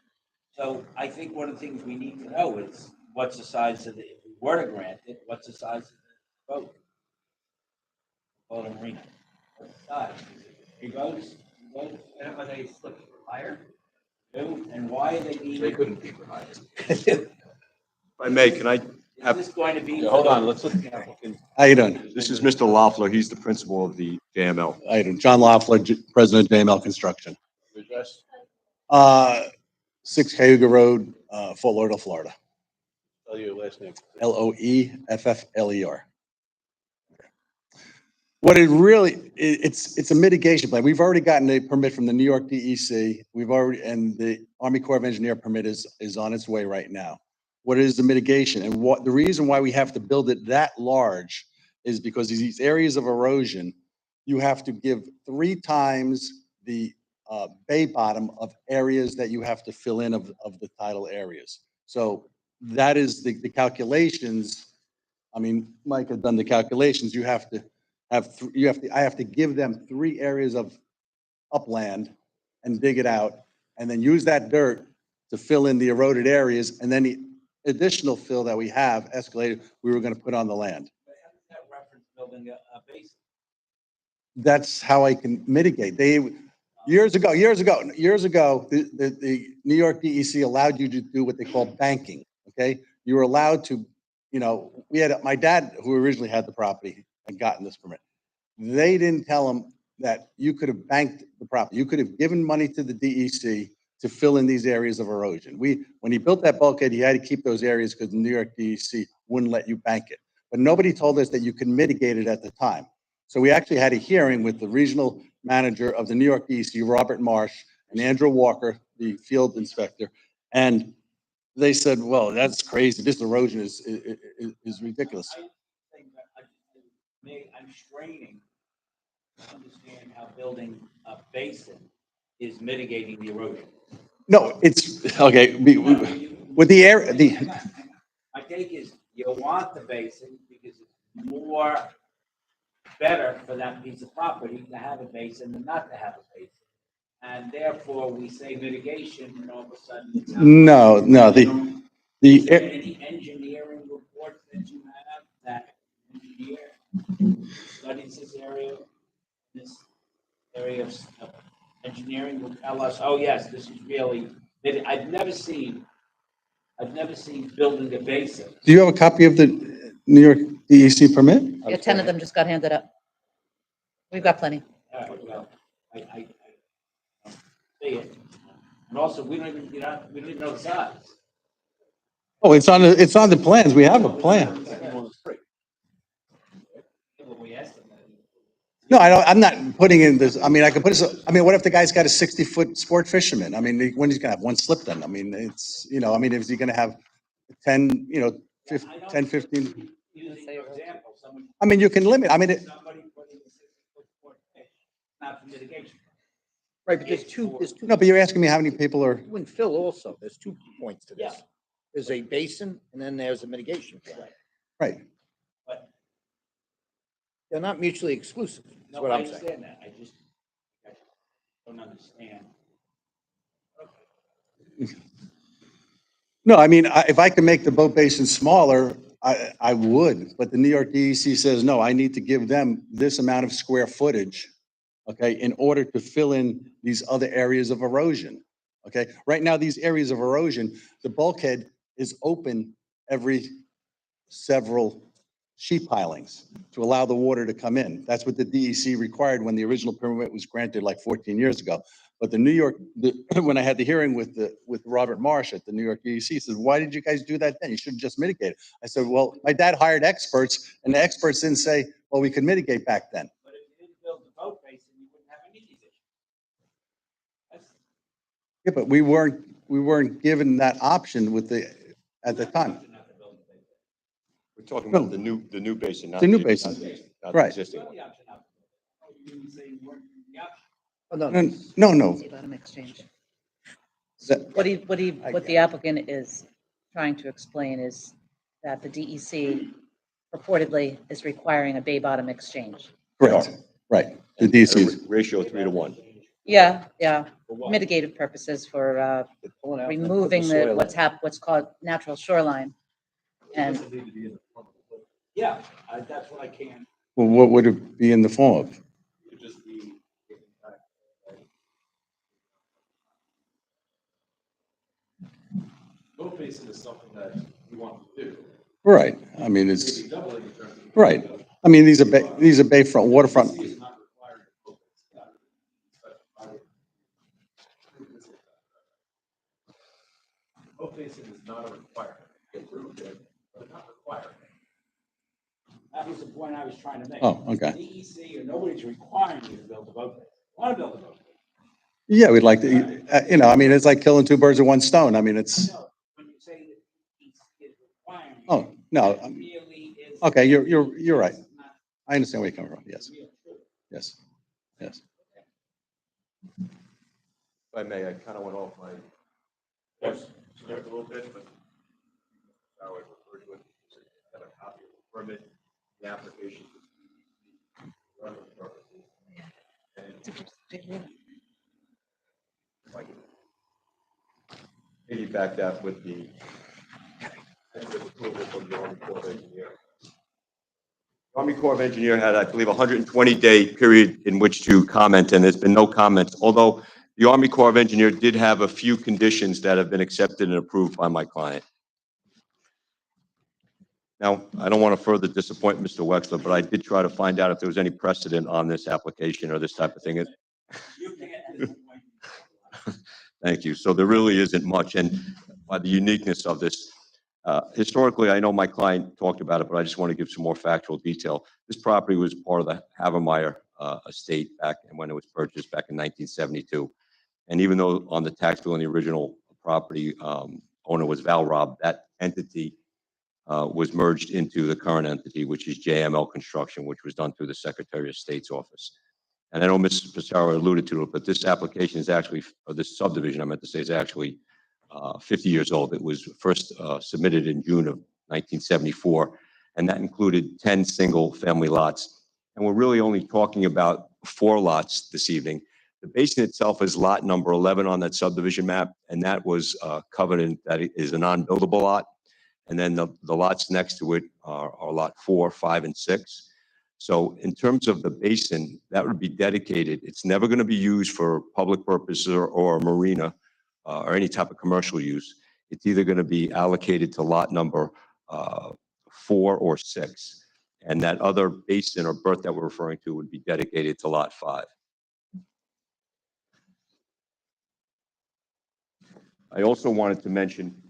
So I think one of the things we need to know is what's the size of the, if we were to grant it, what's the size of the boat? Boat and marina. What's the size? Three boats?
And are they slipped higher?
And why are they needing?
They couldn't be for higher.
If I may, can I
Is
have,
this going to be?
Yeah, hold on, let's look at the applicant.
how you doing? This is Mr. Loeffler. He's the principal of the JML.
Item, John Loeffler, President of JML Construction.
Your address?
6 Cayuga Road, Fort Lauderdale, Florida.
Tell your last name.
Loeffler. What it really, it's a mitigation plan. We've already gotten a permit from the New York DEC. We've already, and the Army Corps of Engineer permit is on its way right now. What is the mitigation? And what, the reason why we have to build it that large is because these areas of erosion, you have to give 3 times the bay bottom of areas that you have to fill in of the tidal areas. So that is the calculations. I mean, Mike had done the calculations. You have to have, I have to give them 3 areas of upland and dig it out, and then use that dirt to fill in the eroded areas, and then the additional fill that we have escalated, we were gonna put on the land.
That reference building a basin.
That's how I can mitigate. Years ago, the New York DEC allowed you to do what they call banking, okay? You were allowed to, you know, my dad, who originally had the property, had gotten this permit. They didn't tell him that you could have banked the property. You could have given money to the DEC to fill in these areas of erosion. When he built that bulkhead, he had to keep those areas because the New York DEC wouldn't let you bank it. But nobody told us that you could mitigate it at the time. So we actually had a hearing with the regional manager of the New York DEC, Robert Marsh, and Andrew Walker, the field inspector. And they said, well, that's crazy. This erosion is ridiculous.
I'm straining to understand how building a basin is mitigating the erosion.
No, it's, okay, with the air,
My take is you want the basin because it's more better for that piece of property to have a basin than not to have a basin. And therefore, we say mitigation, and all of a sudden it's.
no,
Is there any engineering reports that you have that engineer studies this area of engineering will tell us, oh, yes, this is really, I've never seen building a basin.
do you have a copy of the New York DEC permit?
Yeah, 10 of them just got handed up. We've got plenty.
All right, well, I see it. And also, we don't even know the size.
Oh, it's on the plans. We have a plan. No, I'm not putting in this, I mean, I could put this, I mean, what if the guy's got a 60-foot sport fisherman? I mean, when he's gonna have one slip then? I mean, it's, you know, I mean, is he gonna have 10, 10, 15? I mean, you can limit, I mean,
Not for mitigation.
Right, but there's two.
No, but you're asking me how many people are,
And Phil also, there's 2 points to this.
Yeah.
There's a basin and then there's a mitigation plan.
right.
They're not mutually exclusive, is
No,
what
I
I'm saying.
understand that. I just don't understand.
No, I mean, if I can make the boat basin smaller, I would, but the New York DEC says, no, I need to give them this amount of square footage, okay, in order to fill in these other areas of erosion, okay? Right now, these areas of erosion, the bulkhead is open every several sheet pilings to allow the water to come in. That's what the DEC required when the original permit was granted like 14 years ago. But the New York, when I had the hearing with Robert Marsh at the New York DEC, he says, why did you guys do that then? You should have just mitigated. I said, well, my dad hired experts and the experts didn't say, well, we could mitigate back then.
But if you didn't build the boat basin, you wouldn't have any of these issues.
Yeah, but we weren't given that option at the time.
We're talking about the new basin, not
The new
the
basin.
not the
Right.
existing one.
Oh, no,
No.
Bottom exchange.
That-
What the applicant is trying to explain is that the DEC purportedly is requiring a bay bottom exchange.
Correct, right. The DEC's.
Ratio 3 to 1.
Yeah, mitigative purposes for removing what's called natural shoreline. And
Yeah, that's what I can.
Well, what would it be in the form of?
Could just be given back. Boat basin is something that we want to do.
Right, I mean, it's,
Maybe doubling in terms of.
right. I mean, these are bayfront, waterfront.
DEC is not requiring boat basin. pump station is not a requirement. It's approved it, but not required.
That was the point I was trying to make.
Oh, okay.
DEC or nobody's requiring you to build a boat place. Want to build a boat place.
Yeah, we'd like to, I mean, it's like killing two birds with one stone. I mean, it's,
When you say that DEC is requiring.
oh, no.
it really is.
Okay, you're right. I understand where you're coming from. Yes. Yes. Yes.
If I may, I kind of went off my script a little bit, but how I referred to it, I have a copy of the permit, the application. For running purposes. And like, piggyback that with the approval from the Army Corps of Engineers. The Army Corps of Engineers had, I believe, a 120-day period in which to comment, and there's been no comments, although the Army Corps of Engineers did have a few conditions that have been accepted and approved by my client. Now, I don't want to further disappoint Mr. Wexler, but I did try to find out if there was any precedent on this application or this type of thing. Thank you. So there really isn't much, and by the uniqueness of this, historically, I know my client talked about it, but I just want to give some more factual detail. This property was part of the Havermeyer estate back when it was purchased back in 1972. And even though on the tax bill in the original property owner was Val Robb, that entity was merged into the current entity, which is JML Construction, which was done through the Secretary of State's office. And I know Mrs. Pissarro alluded to it, but this application is actually, or this subdivision, I meant to say, is actually 50 years old. It was first submitted in June of 1974, and that included 10 single-family lots. And we're really only talking about 4 lots this evening. The basin itself is lot number 11 on that subdivision map, and that was covenant that it is a non-buildable lot. And then the lots next to it are lot 4, 5, and 6. So in terms of the basin, that would be dedicated. It's never going to be used for public purposes or a marina or any type of commercial use. It's either going to be allocated to lot number 4 or 6. And that other basin or berth that we're referring to would be dedicated to lot 5. I also wanted to mention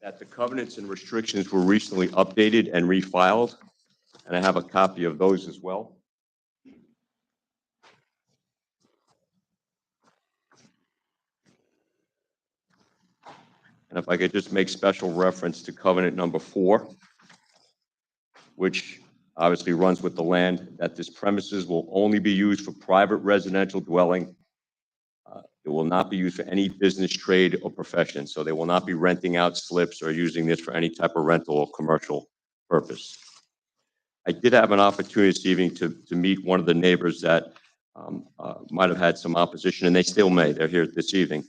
that the covenants and restrictions were recently updated and refiled, and I have a copy of those as well. And if I could just make special reference to covenant number 4, which obviously runs with the land, that this premises will only be used for private residential dwelling. It will not be used for any business, trade, or profession. So they will not be renting out slips or using this for any type of rental or commercial purpose. I did have an opportunity this evening to meet one of the neighbors that might have had some opposition, and they still may. They're here this evening.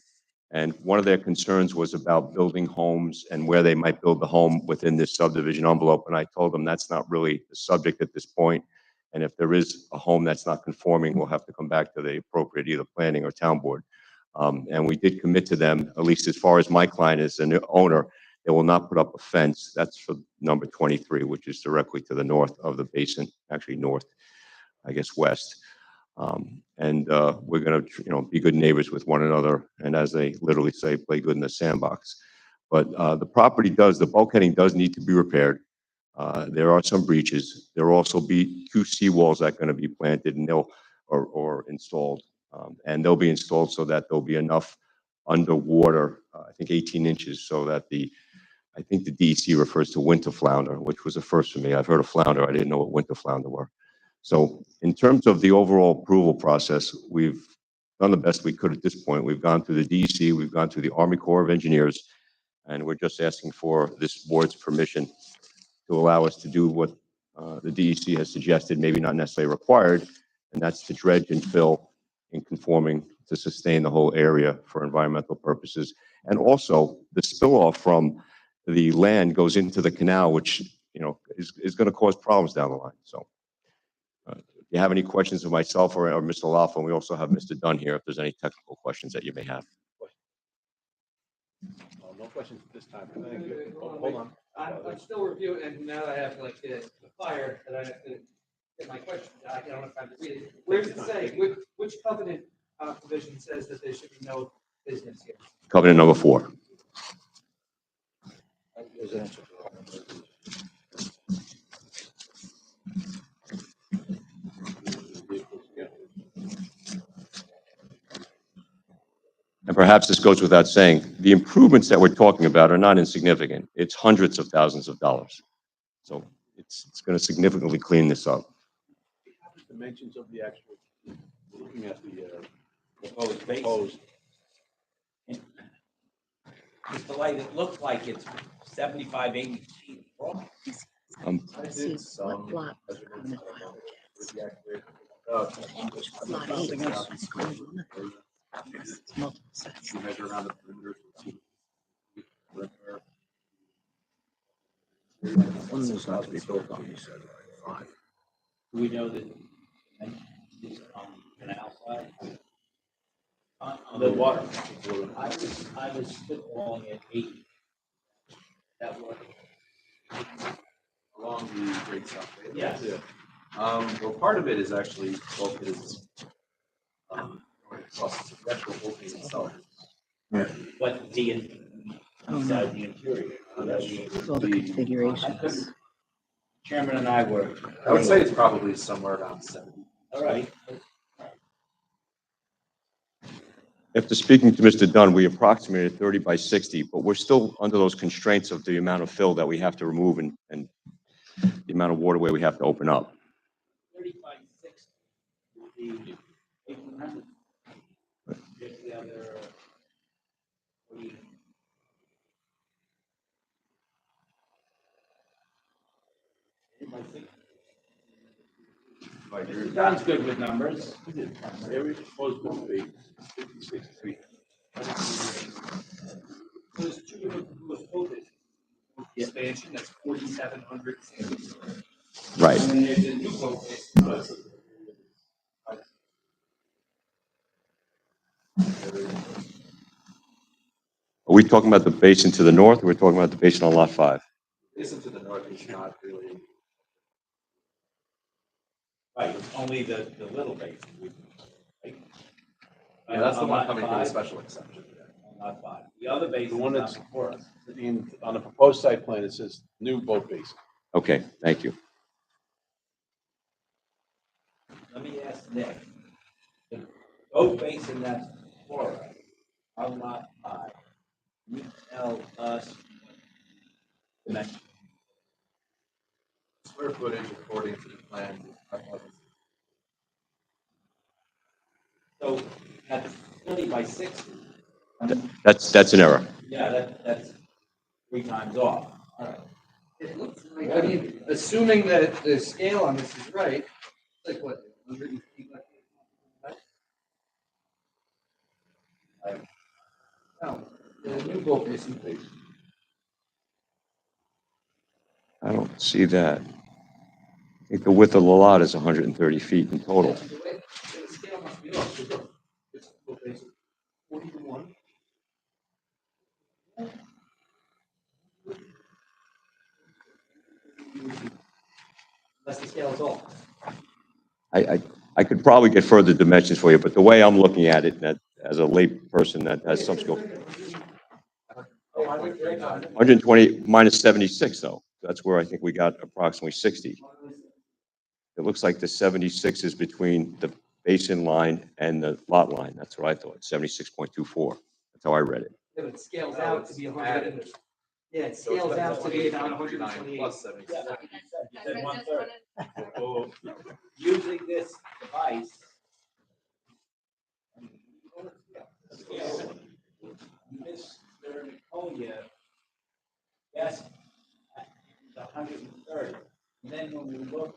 And one of their concerns was about building homes and where they might build the home within this subdivision envelope. And I told them that's not really the subject at this point. And if there is a home that's not conforming, we'll have to come back to the appropriate either planning or town board. And we did commit to them, at least as far as my client is an owner, they will not put up a fence. That's for number 23, which is directly to the north of the basin, actually north, I guess, west. We're going to, be good neighbors with one another. And as they literally say, play good in the sandbox. But the property the bulkheading does need to be repaired. There are some breaches. There will also be 2 seawalls that are going to be planted and or installed. And they'll be installed so that there'll be enough underwater, I think 18 inches, so that I think the DEC refers to winter flounder, which was a first for me. I've heard of flounder. I didn't know what winter flounder were. So in terms of the overall approval process, we've done the best we could at this point. We've gone through the DEC, we've gone through the Army Corps of Engineers, and we're just asking for this board's permission to allow us to do what the DEC has suggested, maybe not necessarily required, and that's to dredge and fill in conforming to sustain the whole area for environmental purposes. And also, the spill off from the land goes into the canal, which, is going to cause problems down the line. So if you have any questions of myself or Mr. Laughlin, we also have Mr. Dunn here if there's any technical questions that you may have.
No questions at this time. Thank you. Hold on.
I'm still reviewing, and now that I have like the fire, that I have to get my question, I don't have time to read it. Where does it say, which covenant provision says that there should be no
business here.
Covenant number 4. And perhaps this goes without saying, the improvements that we're talking about are not insignificant. It's hundreds of thousands of dollars. So it's going to significantly clean this up.
Dimensions of the actual, looking at the
Proposed base.
proposed.
Mr. Light, it looks like it's 75, 80 feet long.
I did some measurements with the excavator. You measure around the perimeter.
One is not to be built on, you said, right? 5.
Do we know that it's on the canal side? On the water. I was spitballing at 80. That was.
Along the Great South.
Yes.
Yeah. Well, part of it is actually, well, is, across the actual opening itself.
But the inside the interior.
All the
configurations. Chairman and I were.
I would say it's probably somewhere around 70.
All right.
After speaking to Mr. Dunn, we approximated 30 by 60, but we're still under those constraints of the amount of fill that we have to remove and the amount of waterway we have to open up.
30 by 60 would be 1,800. If the other 40. Sounds good with numbers.
Area proposed will be 56 feet.
There's two different proposed buildings. Expansion, that's 4,700.
Right.
And then there's a new boat.
Are we talking about the basin to the north, or we're talking about the basin on lot 5?
Basin to the north is not really.
Right, it's only the little basin. Right?
Yeah, that's the
On
one
lot
coming for the
5?
special exception.
On lot 5. The other basin
The one
is not
that's
before us.
on the proposed site plan, it says new boat basin.
Okay, thank you.
Let me ask Nick. The boat basin that's before us, on lot 5, you tell us dimension.
Square footage according to the plan.
So that's 30 by 60.
That's an error.
Yeah, that's 3 times off. All right.
It looks like, I mean, assuming that the scale on this is right, it's like what, 100 feet? No, the new boat basin.
I don't see that. I think the width of the lot is 130 feet in total.
The scale must be off. It's boat basin, 40 to 1. Unless the scale is off.
I could probably get further dimensions for you, but the way I'm looking at it, that as a lay person that has some skill, 120 minus 76 though. That's where I think we got approximately 60. It looks like the 76 is between the basin line and the lot line. That's what I thought, 76.24. That's how I read it.
Yeah, but it scales out to be 100. Yeah, it scales out to be about 128.
Plus 70.
You said 1/3. So, using this device, Mr. Nicolia, yes, it's 130. And then when we look,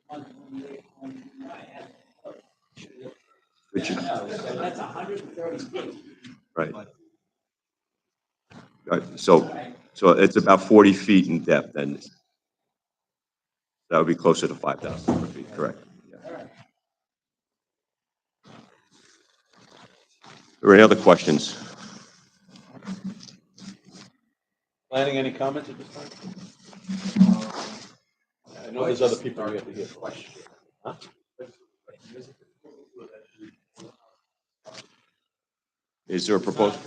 128, 129,
Which is-
so that's 130 feet.
Right. Right, so it's about 40 feet in depth, and that would be closer to 5,000 square feet, correct? Yeah. Are there any other questions?
Planning, any comments at this time? I know there's other people we have to hear. Huh?
Is there a proposal?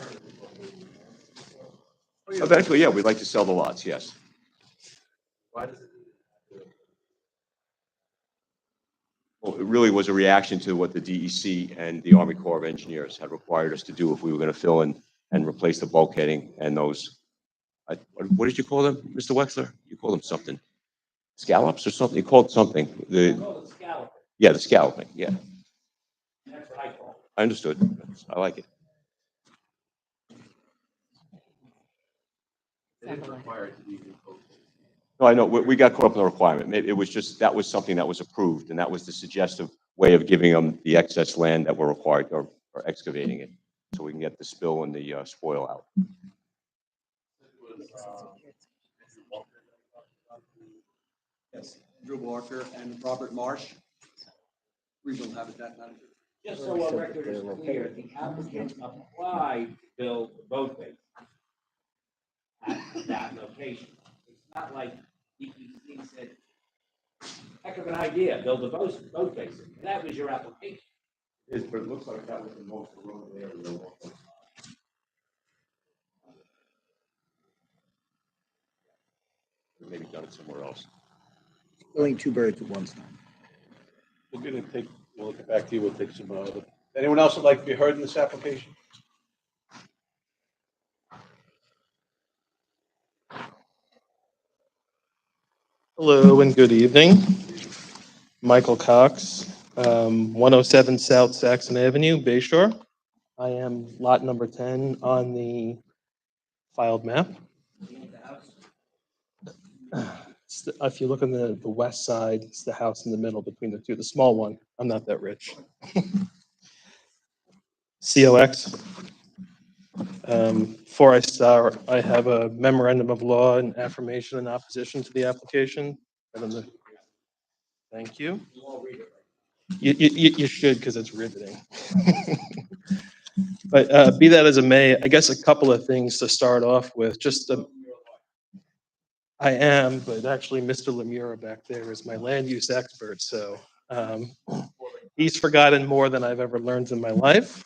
Eventually, yeah, we'd like to sell the lots, yes.
Why does it?
Well, it really was a reaction to what the DEC and the Army Corps of Engineers had required us to do if we were going to fill in and replace the bulkheading and those, what did you call them, Mr. Wexler? You called them something. Scallops or something? You called something. Yeah, the scalloping, yeah.
That's what I call
I understood. I like it.
It is required to be enclosed.
No, I know, we got caught up in the requirement. Maybe it was just, that was something that was approved, and that was the suggestive way of giving them the excess land that we're required, or excavating it, so we can get the spill and the spoil out.
Yes, Drew Walker and Robert Marsh, Regional Habitat Manager.
Just so our record is clear, the applicant applied to build the boat base at that location. It's not like DEC said, heck of an idea, build a boat base. That was your application.
It is, but it looks like that was the most road there. Maybe done it somewhere else.
Killing two birds with one stone.
We're gonna we'll get back to you, we'll take some other. Anyone else would like to be heard in this application?
Hello and good evening. Michael Cox, 107 South Saxon Avenue, Bay Shore. I am lot number 10 on the filed map. If you look on the west side, it's the house in the middle between the two, the small one. I'm not that rich. COX. Before I start, I have a memorandum of law and affirmation in opposition to the application. Thank you. You should, because it's riveting. But be that as it may, I guess a couple of things to start off with. I am, but actually Mr. Lemura back there is my land use expert, so he's forgotten more than I've ever learned in my life.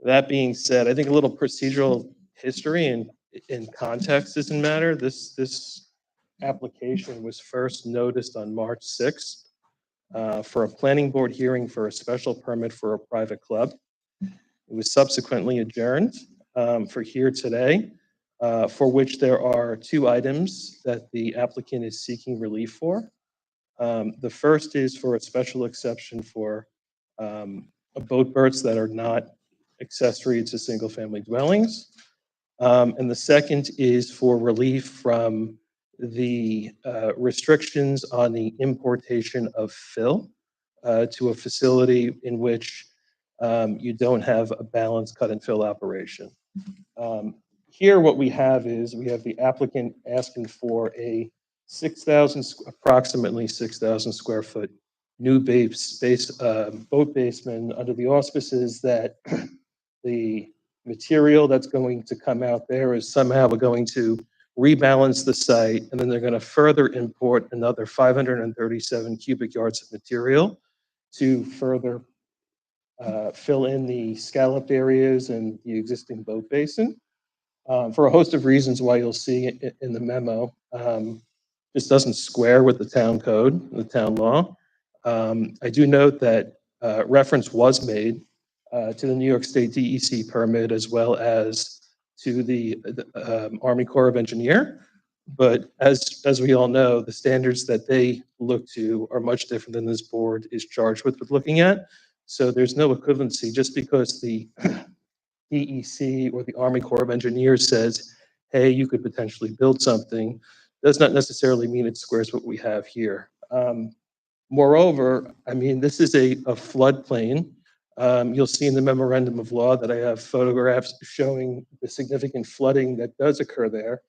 That being said, I think a little procedural history and in context doesn't matter. This application was first noticed on March 6th for a planning board hearing for a special permit for a private club. It was subsequently adjourned for here today, for which there are two items that the applicant is seeking relief for. The first is for a special exception for boat berths that are not accessory to single-family dwellings. And the second is for relief from the restrictions on the importation of fill to a facility in which you don't have a balanced cut and fill operation. Here, what we have is we have the applicant asking for a approximately 6,000 square foot new boat basement under the auspices that the material that's going to come out there is somehow going to rebalance the site, and then they're going to further import another 537 cubic yards of material to further fill in the scalloped areas and the existing boat basin. For a host of reasons why you'll see it in the memo, this doesn't square with the town code, the town law. I do note that reference was made to the New York State DEC permit as well as to the Army Corps of Engineer. But as we all know, the standards that they look to are much different than this board is charged with looking at. So there's no equivalency just because the DEC or the Army Corps of Engineers says, hey, you could potentially build something, does not necessarily mean it squares what we have here. Moreover, I mean, this is a floodplain. You'll see in the memorandum of law that I have photographs showing the significant flooding that does occur there.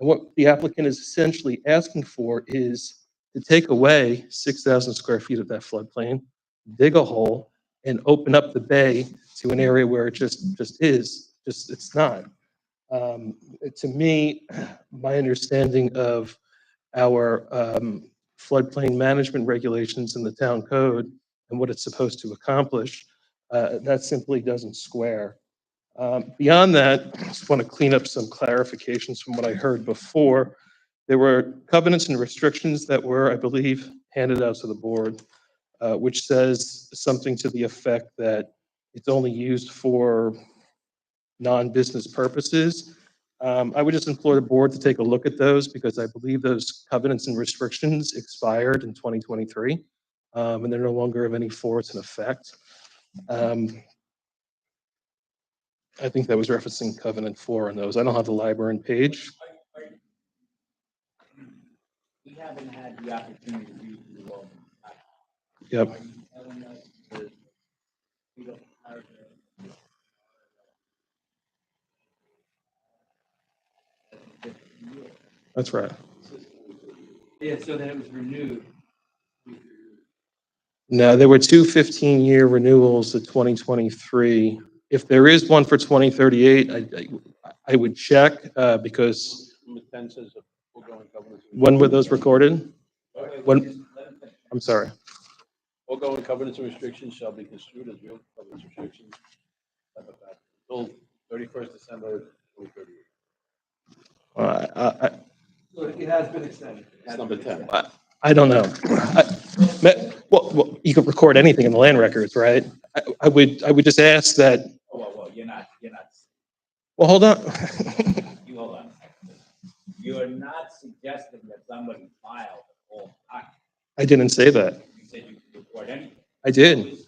And what the applicant is essentially asking for is to take away 6,000 square feet of that floodplain, dig a hole, and open up the bay to an area where it just is. It's not. To me, my understanding of our floodplain management regulations in the town code and what it's supposed to accomplish, That simply doesn't square. Beyond that, I just want to clean up some clarifications from what I heard before. There were covenants and restrictions that were, I believe, handed out to the board, which says something to the effect that it's only used for non-business purposes. I would just implore the board to take a look at those because I believe those covenants and restrictions expired in 2023, and they're no longer of any force and effect. I think that was referencing covenant 4 on those. I don't have the library page.
We haven't had the opportunity to read through all of them.
Yep.
Are you telling us that we don't have
That's right.
Yeah, so then it was renewed.
No, there were two 15-year renewals of 2023. If there is one for 2038, I would check because
Number 10 says foregoing covenants.
when were those recorded? When, I'm sorry.
Foregoing covenants and restrictions shall be construed as real covenants and restrictions until 31st December 2038.
So it has been extended.
That's number 10.
I don't know. Well, you could record anything in the land records, right? I would just ask that.
Well, you're not.
Well, hold on.
You hold on. You're not suggesting that somebody filed all time.
I didn't say that.
You said you could record anything.
I did.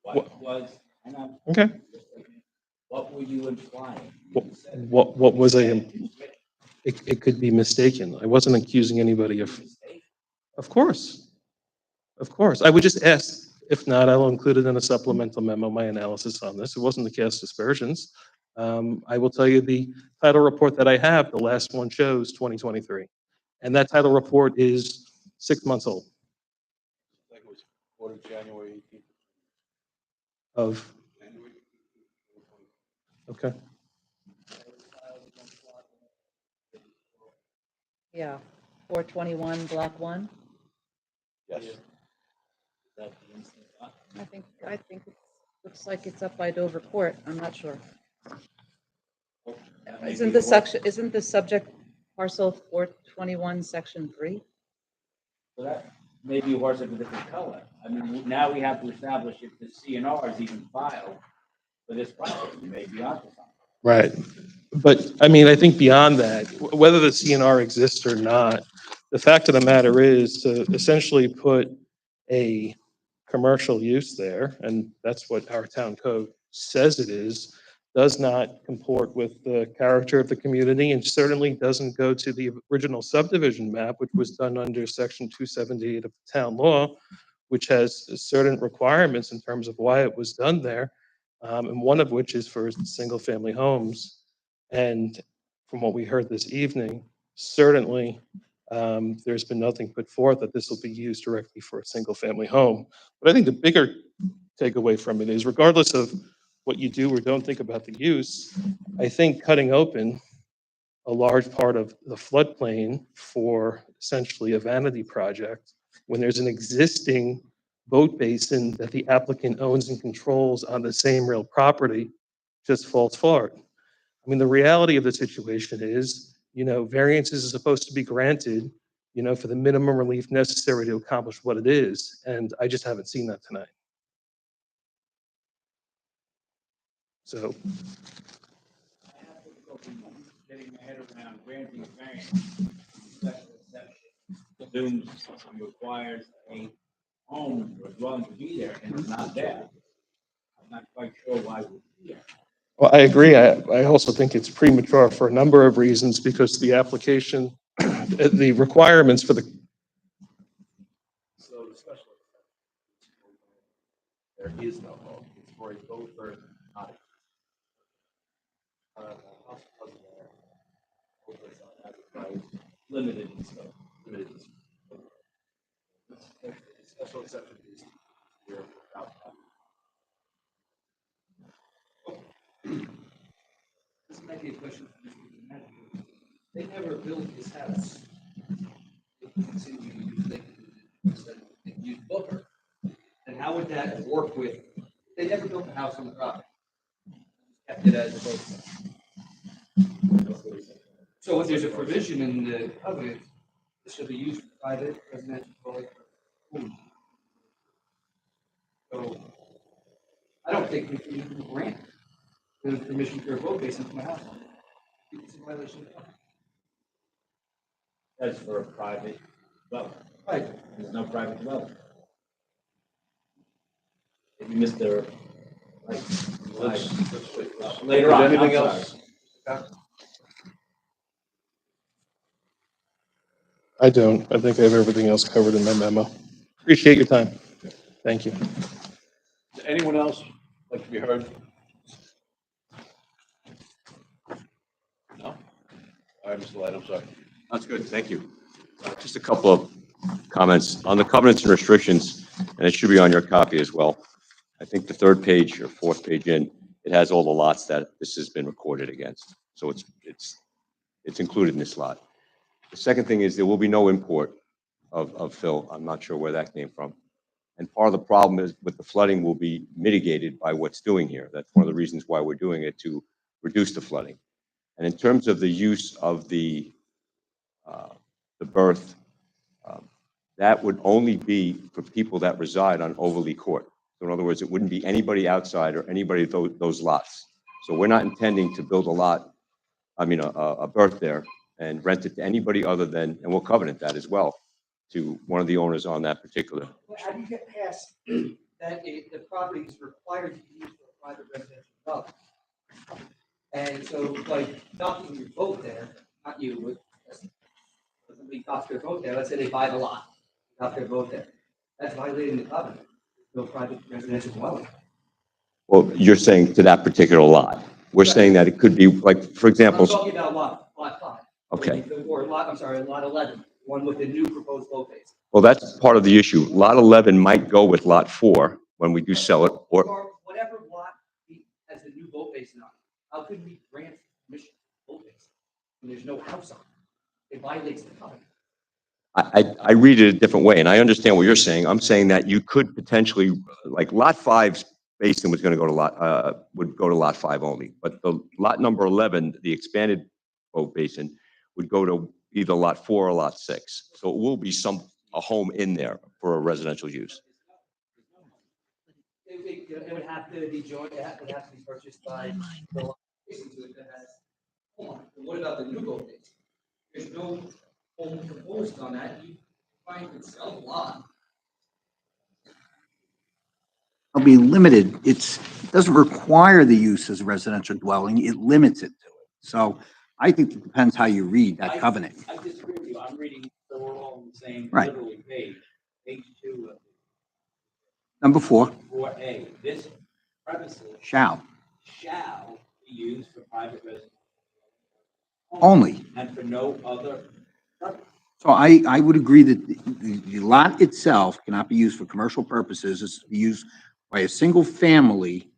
What was, hang on.
Okay.
What were you implying?
What was I? It could be mistaken. I wasn't accusing anybody of course. Of course. I would just ask, if not, I will include it in a supplemental memo, my analysis on this. It wasn't to cast aspersions. I will tell you the title report that I have, the last one shows 2023. And that title report is 6 months old.
Like it was recorded January 18th.
Of, okay.
Yeah, 421, block 1.
Yes.
I think it looks like it's up by Dover Court. I'm not sure. Isn't the subject parcel 421, section 3?
So that may be a horse of a different color. I mean, now we have to establish if the CNR is even filed for this project. We may be onto something.
Right. But I mean, I think beyond that, whether the CNR exists or not, the fact of the matter is to essentially put a commercial use there, and that's what our town code says it is, does not comport with the character of the community and certainly doesn't go to the original subdivision map, which was done under section 278 of the town law, which has certain requirements in terms of why it was done there, and one of which is for single-family homes. And from what we heard this evening, certainly there's been nothing put forth that this will be used directly for a single-family home. But I think the bigger takeaway from it is, regardless of what you do or don't think about the use, I think cutting open a large part of the floodplain for essentially a vanity project, when there's an existing boat basin that the applicant owns and controls on the same real property, just falls far. I mean, the reality of the situation is, variances are supposed to be granted, for the minimum relief necessary to accomplish what it is. And I just haven't seen that tonight. So.
Getting my head around granting a variance, special exception, assumes it requires a home or dwelling to be there, and it's not there. I'm not quite sure why we're here.
Well, I agree. I also think it's premature for a number of reasons because the application, the requirements for the.
So the special exception, there is no home. It's for a boat or not.
Limited in scope.
Limited in scope. Special exception is here without that.
This might be a question for Mr. Manager. They never built this house. They continue to use, they use Booker. And how would that work with They never built a house on the property. Kept it as a boat. So if there's a provision in the covenant, it should be used for private residential dwelling. So I don't think we can even grant the permission for a boat basin for my house. It's a violation of the covenant.
That's for a private dwelling.
Right.
There's no private dwelling. If you missed their, like, later on, I'm
Anything
sorry.
else?
I don't. I think I have everything else covered in my memo. Appreciate your time. Thank you.
Anyone else like to be heard? No? All right, Mr. Light, I'm sorry.
That's good, thank you. Just a couple of comments on the covenants and restrictions, and it should be on your copy as well. I think the third page or fourth page in, it has all the lots that this has been recorded against. So it's included in this lot. The second thing is there will be no import of fill. I'm not sure where that came from. And part of the problem is with the flooding will be mitigated by what's doing here. That's one of the reasons why we're doing it, to reduce the flooding. And in terms of the use of the berth, that would only be for people that reside on Overly Court. So in other words, it wouldn't be anybody outside or anybody of those lots. So we're not intending to build a berth there and rent it to anybody other than, and we'll covenant that as well, to one of the owners on that particular.
How do you get past that the property is required to be used for a private residential dwelling? And so, like, docking your boat there, not you, but somebody docks their boat there, let's say they buy the lot, dock their boat there. That's violating the covenant. No private residential dwelling.
Well, you're saying to that particular lot. We're saying that it could be like, for
I'm
example.
talking about lot 5.
Okay.
Or lot 11, one with the new proposed boat base.
Well, that's part of the issue. Lot 11 might go with lot 4 when we do sell it, or
Or whatever lot has the new boat base on it. How could we grant permission for boat base when there's no house on it? It violates the covenant.
I read it a different way, and I understand what you're saying. I'm saying that you could potentially, like lot 5's basin was going to go to would go to lot 5 only, but the lot number 11, the expanded boat basin, would go to either lot 4 or lot 6. So it will be a home in there for a residential use.
It would have to be joined, it would have to be purchased by the basin to it that has home. And what about the new boat base? There's no home proposed on that. You find and sell a lot.
I'll be limited. It doesn't require the use as a residential dwelling. It limits it to it. So I think it depends how you read that covenant.
I disagree with you. I'm reading, so we're all on the same
Right.
literally page, page 2 of
Number 4,
4A. This premises
shall,
shall be used for private residence.
only.
And for no other purpose.
So I would agree that the lot itself cannot be used for commercial purposes. It's to be used by a single family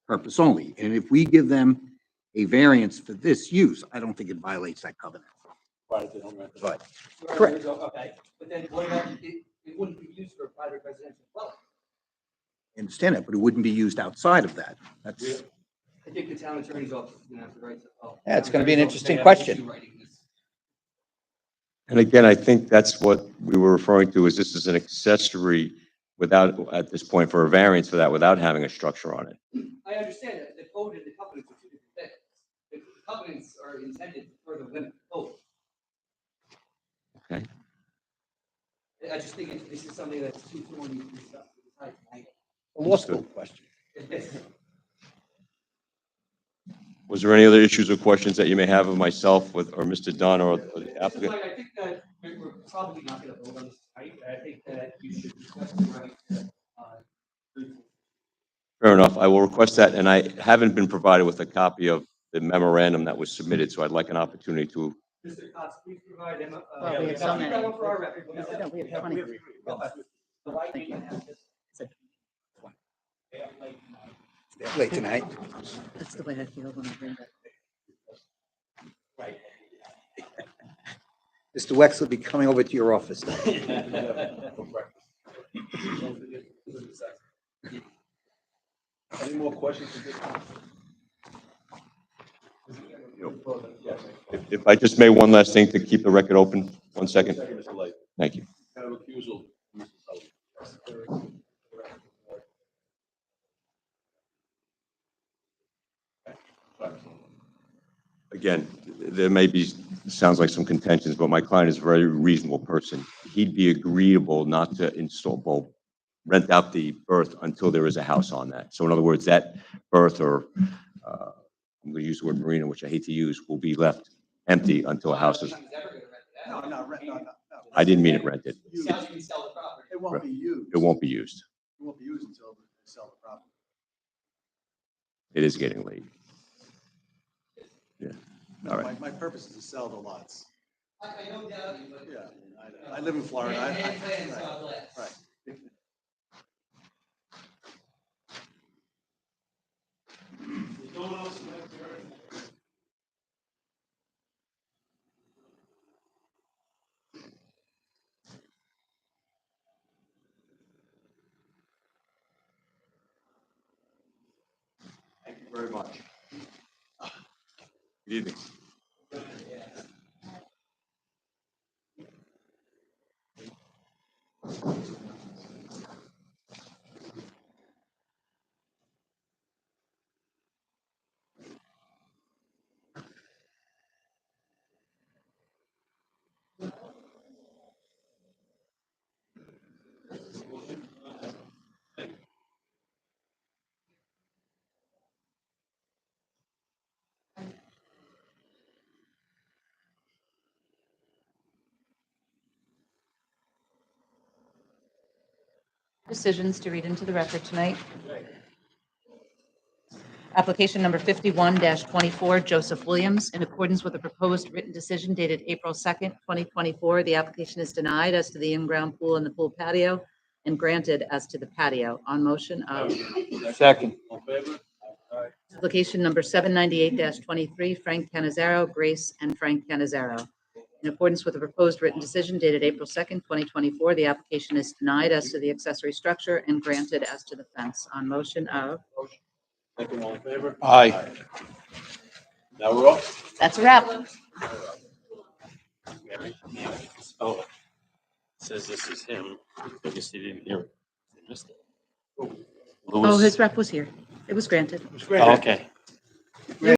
purpose only. And if we give them a variance for this use, I don't think it violates that covenant.
Right, they don't rent it.
But
Correct. Okay, but then what about, it wouldn't be used for a private residential dwelling?
I understand it, but it wouldn't be used outside of that. That's,
I think the town attorney's office is gonna have to write.
Yeah, it's gonna be an interesting question.
And again, I think that's what we were referring to, is this is an accessory without, at this point, for a variance for that, without having a structure on it.
I understand that the code and the covenants are two different things. The covenants are intended to further limit the code.
Okay.
I just think this is something that's too thorny to discuss tonight.
a law school question.
Was there any other issues or questions that you may have of myself with, or Mr. Dunn or the
Mr.
applicant?
Light, I think that we're probably not gonna vote on this tonight, but I think that you should discuss the right to,
Fair enough. I will request that, and I haven't been provided with a copy of the memorandum that was submitted, so I'd like an opportunity to.
Mr. Cox, please provide them.
Well, we have so many.
That one for our record.
No, we have 20.
The light may not have this.
Late tonight.
That's the way I feel when I bring that.
Right.
Mr. Wex will be coming over to your office.
Any more questions at this time?
If I just may, one last thing to keep the record open, 1 second.
Mr. Light.
Thank you.
Kind of recusal, Mr. Sullivan.
Again, there may be, sounds like some contentions, but my client is a very reasonable person. He'd be agreeable not to install, well, rent out the berth until there is a house on that. So in other words, that berth or, I'm going to use the word marina, which I hate to use, will be left empty until a house is,
No, no, no.
I didn't mean it rented.
It won't be used.
It won't be used.
It won't be used until they sell the property.
It is getting late. Yeah, all right.
My purpose is to sell the lots. I don't doubt you, but. Yeah, I live in Florida. Right.
Thank you very much. Good evening.
Decisions to read into the record tonight. Application number 51-24, Joseph Williams. In accordance with the proposed written decision dated April 2nd, 2024, the application is denied as to the in-ground pool and the pool patio and granted as to the patio. On motion of
Second. All in favor? Aye.
application number 798-23, Frank Canizaro, Grace and Frank Canizaro. In accordance with the proposed written decision dated April 2nd, 2024, the application is denied as to the accessory structure and granted as to the fence. On motion of
Second, all in favor?
Aye.
Now we're off.
That's a wrap.
Oh, says this is him. I guess he didn't hear it. They missed it.
Oh, his rep was here. It was granted.
Oh, okay.